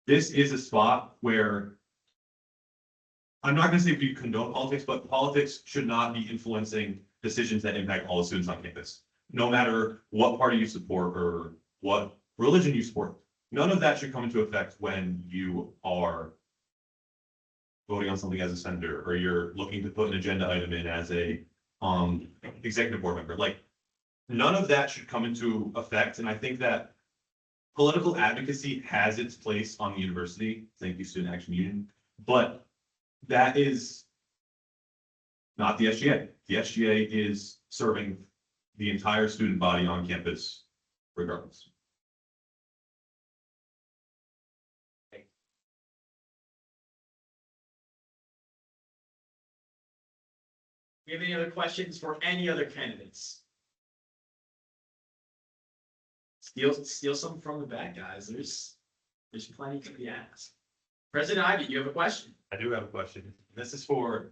this is a spot where I'm not going to say we condone politics, but politics should not be influencing decisions that impact all the students on campus. No matter what party you support or what religion you support, none of that should come into effect when you are voting on something as a senator, or you're looking to put an agenda item in as a executive board member. Like, none of that should come into effect. And I think that political advocacy has its place on the university. Thank you, Student Action Union. But that is not the SGA. The SGA is serving the entire student body on campus regardless. Do you have any other questions for any other candidates? Steal some from the back, guys. There's plenty to be asked. President Ivey, you have a question? I do have a question. This is for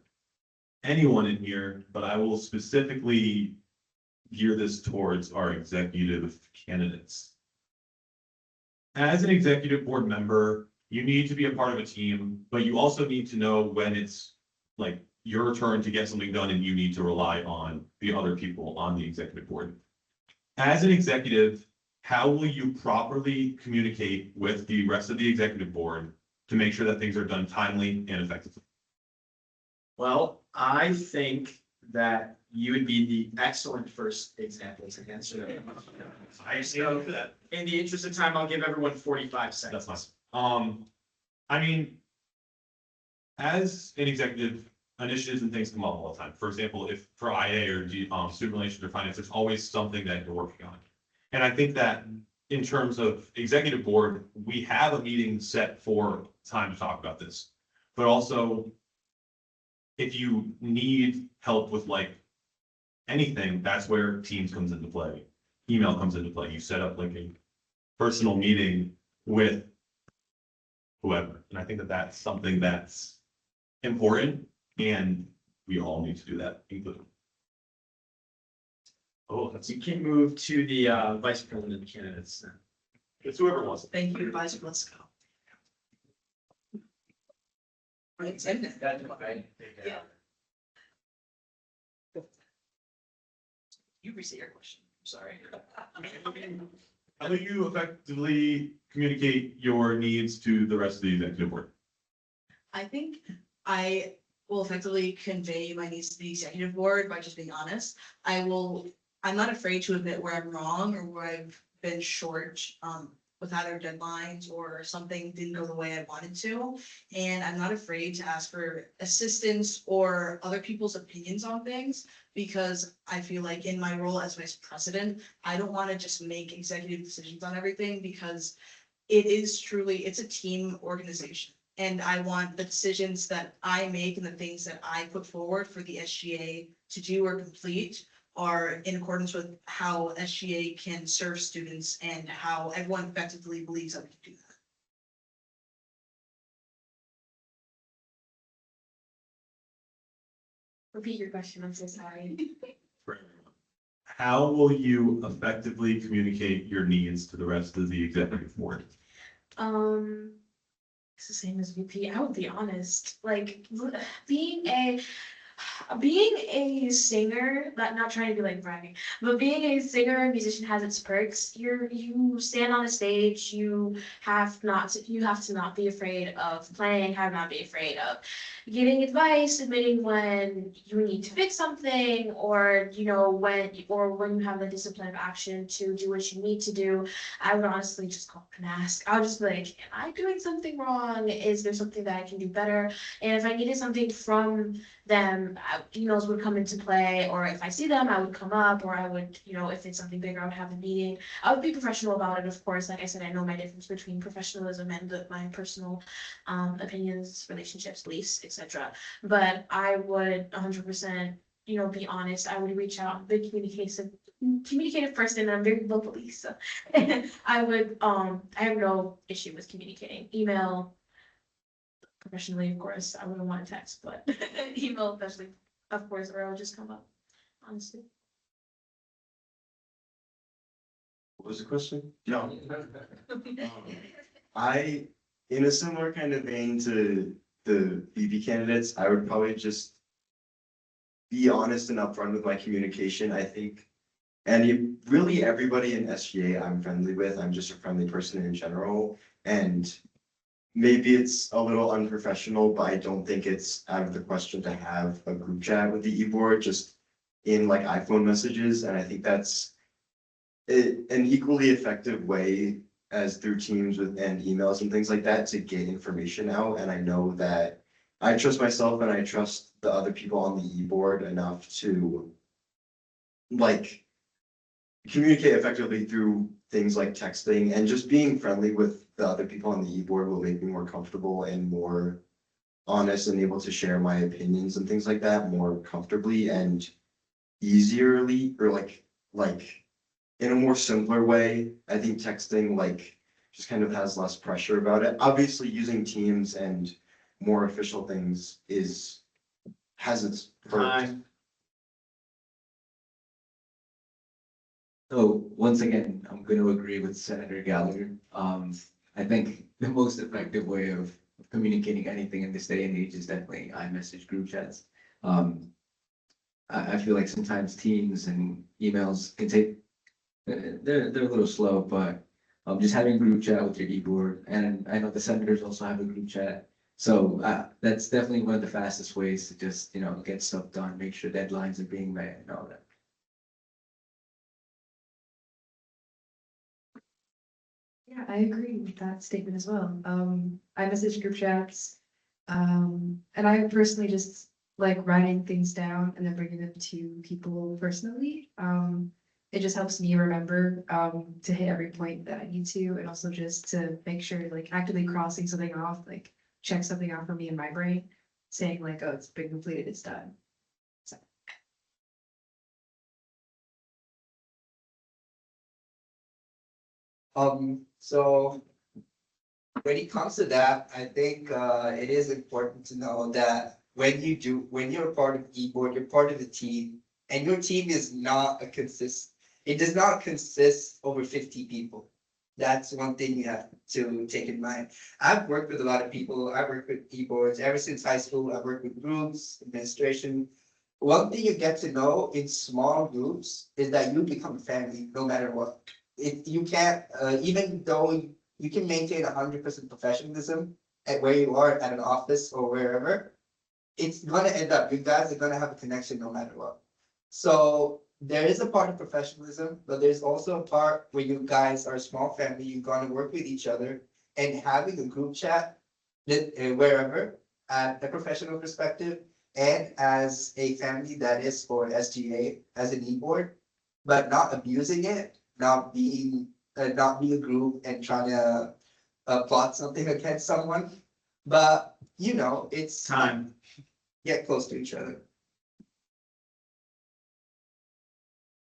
anyone in here, but I will specifically gear this towards our executive candidates. As an executive board member, you need to be a part of a team, but you also need to know when it's like your turn to get something done and you need to rely on the other people on the executive board. As an executive, how will you properly communicate with the rest of the executive board to make sure that things are done timely and effectively? Well, I think that you would be the excellent first example to answer that. I stand for that. In the interest of time, I'll give everyone 45 seconds. That's fine. I mean, as an executive, initiatives and things come up all the time. For example, if for IA or student relations or finance, there's always something that you're working on. And I think that in terms of executive board, we have a meeting set for time to talk about this. But also, if you need help with like anything, that's where Teams comes into play. Email comes into play. You set up like a personal meeting with whoever. And I think that that's something that's important, and we all need to do that, including. Oh, that's, You can move to the vice president candidates. it's whoever wants it. Thank you, Vice. Let's go. Right, and yeah. You reset your question. I'm sorry. How do you effectively communicate your needs to the rest of the executive board? I think I will effectively convey my needs to the executive board by just being honest. I'm not afraid to admit where I'm wrong or where I've been short, with either deadlines or something didn't go the way I wanted to. And I'm not afraid to ask for assistance or other people's opinions on things, because I feel like in my role as vice president, I don't want to just make executive decisions on everything, because it's a team organization. And I want the decisions that I make and the things that I put forward for the SGA to do or complete are in accordance with how SGA can serve students and how everyone effectively believes that we can do that. Repeat your question, I'm so sorry. For everyone? How will you effectively communicate your needs to the rest of the executive board? It's the same as VP. I would be honest, like being a singer, not trying to be like bragging, but being a singer and musician has its perks. You stand on a stage, you have to not be afraid of playing, have not be afraid of giving advice, admitting when you need to fix something, or when you have the discipline of action to do what you need to do. I would honestly just call and ask. I would just be like, am I doing something wrong? Is there something that I can do better? And if I needed something from them, emails would come into play, or if I see them, I would come up, or I would, if it's something bigger, I would have a meeting. I would be professional about it, of course. Like I said, I know my difference between professionalism and my personal opinions, relationships, beliefs, etc. But I would 100%, be honest. I would reach out, be communicative person, and I'm very vocally, so I have no issue with communicating. Email, professionally, of course, I wouldn't want to text, but email especially, of course, or I'll just come up, honestly. What was the question? No. I, in a similar kind of vein to the VP candidates, I would probably just be honest and upfront with my communication, I think. And really everybody in SGA I'm friendly with, I'm just a friendly person in general. And maybe it's a little unprofessional, but I don't think it's out of the question to have a group chat with the e-board just in like iPhone messages. And I think that's an equally effective way as through Teams and emails and things like that to get information out. And I know that I trust myself and I trust the other people on the e-board enough to like communicate effectively through things like texting, and just being friendly with the other people on the e-board will make me more comfortable and more honest and able to share my opinions and things like that more comfortably and easierly, or like in a more simpler way. I think texting just kind of has less pressure about it. Obviously, using Teams and more official things has its perks. So once again, I'm going to agree with Senator Gallagher. I think the most effective way of communicating anything in this day and age is definitely iMessage group chats. I feel like sometimes Teams and emails can take, they're a little slow, but just having a group chat with your e-board, and I know the senators also have a group chat. So that's definitely one of the fastest ways to just, get stuff done, make sure deadlines are being met and all that. Yeah, I agree with that statement as well. I message group chats. And I personally just like writing things down and then bringing them to people personally. It just helps me remember to hit every point that I need to, and also just to make sure like actively crossing something off, like check something off for me in my brain, saying like, oh, it's been completed, it's done. So. So when it comes to that, I think it is important to know that when you're part of e-board, you're part of the team, and your team is not it does not consist over 50 people. That's one thing you have to take in mind. I've worked with a lot of people. I've worked with e-boards ever since high school. I've worked with groups, administration. One thing you get to know in small groups is that you become family no matter what. you can't, even though you can maintain 100% professionalism at where you are at an office or wherever, it's gonna end up, you guys are gonna have a connection no matter what. So there is a part of professionalism, but there's also a part where you guys are a small family, you're gonna work with each other and having a group chat that, wherever, at a professional perspective and as a family that is for SGA as an e-board, but not abusing it, not being a group and trying to plot something against someone. But you know, it's Time. get close to each other.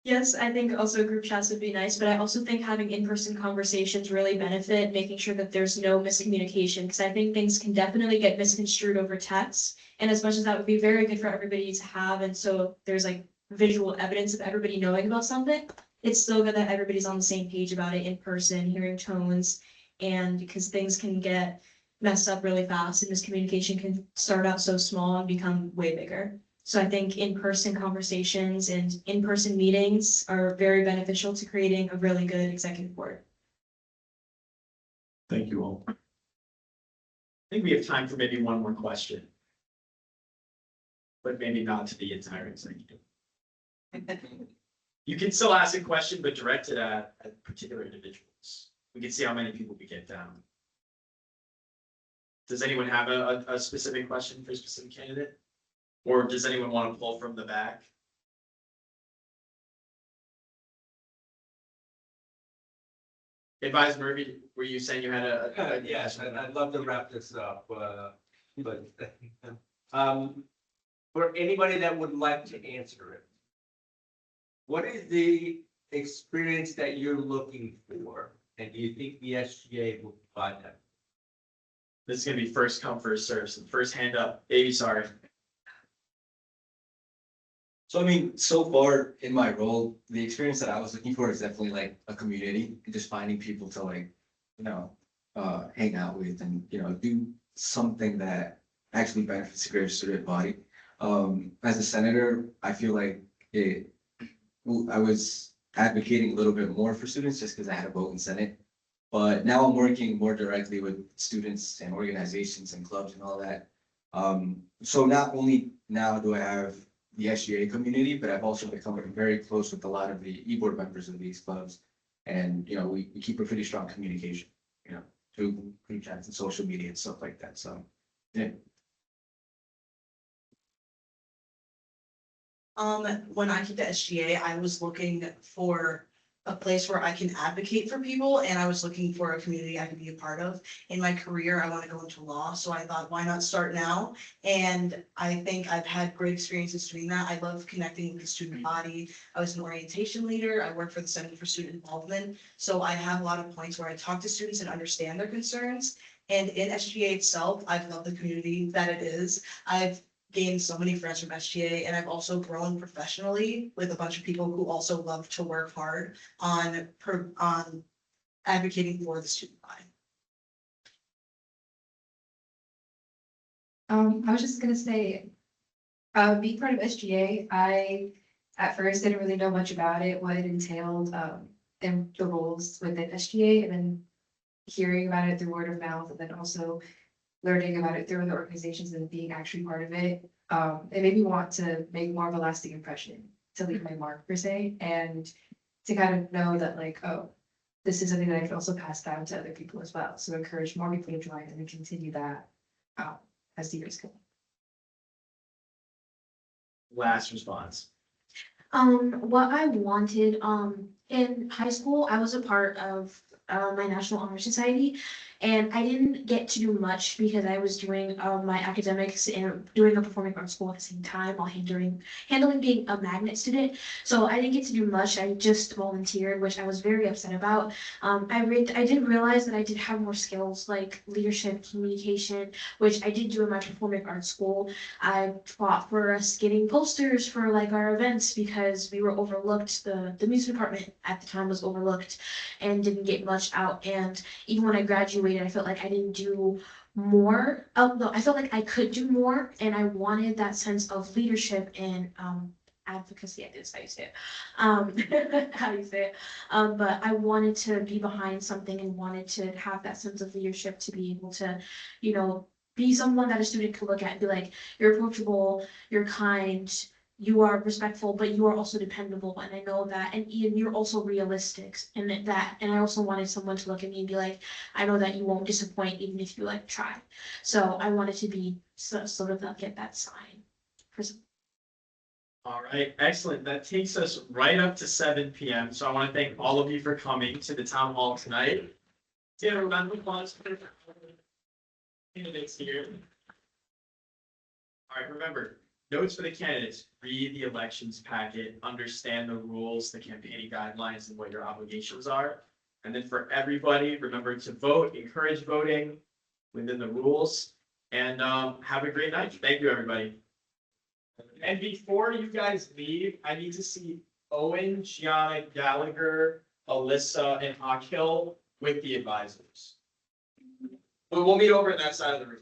Yes, I think also group chats would be nice, but I also think having in-person conversations really benefit, making sure that there's no miscommunication, because I think things can definitely get misconstrued over text. And as much as that would be very good for everybody to have, and so there's like visual evidence of everybody knowing about something, it's still good that everybody's on the same page about it in person, hearing tones, and because things can get messed up really fast and miscommunication can start out so small and become way bigger. So I think in-person conversations and in-person meetings are very beneficial to creating a really good executive board. Thank you all. I think we have time for maybe one more question. But maybe not to the entire executive. You can still ask a question, but direct it at particular individuals. We can see how many people we get down. Does anyone have a specific question for a specific candidate? Or does anyone want to pull from the back? Advisor Murphy, were you saying you had a? Yes, I'd love to wrap this up, but for anybody that would like to answer it. What is the experience that you're looking for, and do you think the SGA will provide that? This is gonna be first come, first serve. So first hand up, baby, sorry. So I mean, so far in my role, the experience that I was looking for is definitely like a community, and just finding people to like, hang out with and, do something that actually benefits the greater student body. As a senator, I feel like I was advocating a little bit more for students just because I had a vote in Senate. But now I'm working more directly with students and organizations and clubs and all that. So not only now do I have the SGA community, but I've also become very close with a lot of the e-board members of these clubs. And, we keep a pretty strong communication, through group chats and social media and stuff like that. So, yeah. When I came to SGA, I was looking for a place where I can advocate for people, and I was looking for a community I could be a part of. In my career, I want to go into law, so I thought, why not start now? And I think I've had great experiences doing that. I love connecting with the student body. I was an orientation leader. I work for the Center for Student Involvement. So I have a lot of points where I talk to students and understand their concerns. And in SGA itself, I've loved the community that it is. I've gained so many friends from SGA, and I've also grown professionally with a bunch of people who also love to work hard on advocating for the student body. I was just gonna say, being part of SGA, I at first didn't really know much about it, what it entailed, and the roles within SGA, and then hearing about it through word of mouth, and then also learning about it through the organizations and being actually part of it. It made me want to make more of a lasting impression, to leave my mark per se, and to kind of know that like, oh, this is something that I can also pass down to other people as well. So encourage more people to join and continue that as the years go. Last response. What I wanted, in high school, I was a part of my National Honor Society, and I didn't get to do much because I was doing my academics and doing a performing arts school at the same time while handling being a magnet student. So I didn't get to do much. I just volunteered, which I was very upset about. I did realize that I did have more skills like leadership, communication, which I did do in my performing arts school. I fought for us getting posters for like our events because we were overlooked. The music department at the time was overlooked and didn't get much out. And even when I graduated, I felt like I didn't do more. Although I felt like I could do more, and I wanted that sense of leadership and advocacy, I think is how you say it. How you say it. But I wanted to be behind something and wanted to have that sense of leadership to be able to, you know, be someone that a student could look at and be like, you're approachable, you're kind, you are respectful, but you are also dependable. And I know that, and Ian, you're also realistic and and I also wanted someone to look at me and be like, I know that you won't disappoint even if you like try. So I wanted to be sort of like get that sign. All right, excellent. That takes us right up to 7 p.m. So I want to thank all of you for coming to the town hall tonight. Give a round of applause for the candidates here. All right, remember, notes for the candidates, read the elections packet, understand the rules, the campaigning guidelines, and what your obligations are. And then for everybody, remember to vote, encourage voting within the rules, and have a great night. Thank you, everybody. And before you guys leave, I need to see Owen, Gianna, Gallagher, Alyssa, and Akil with the advisors. We'll meet over at that side of the room.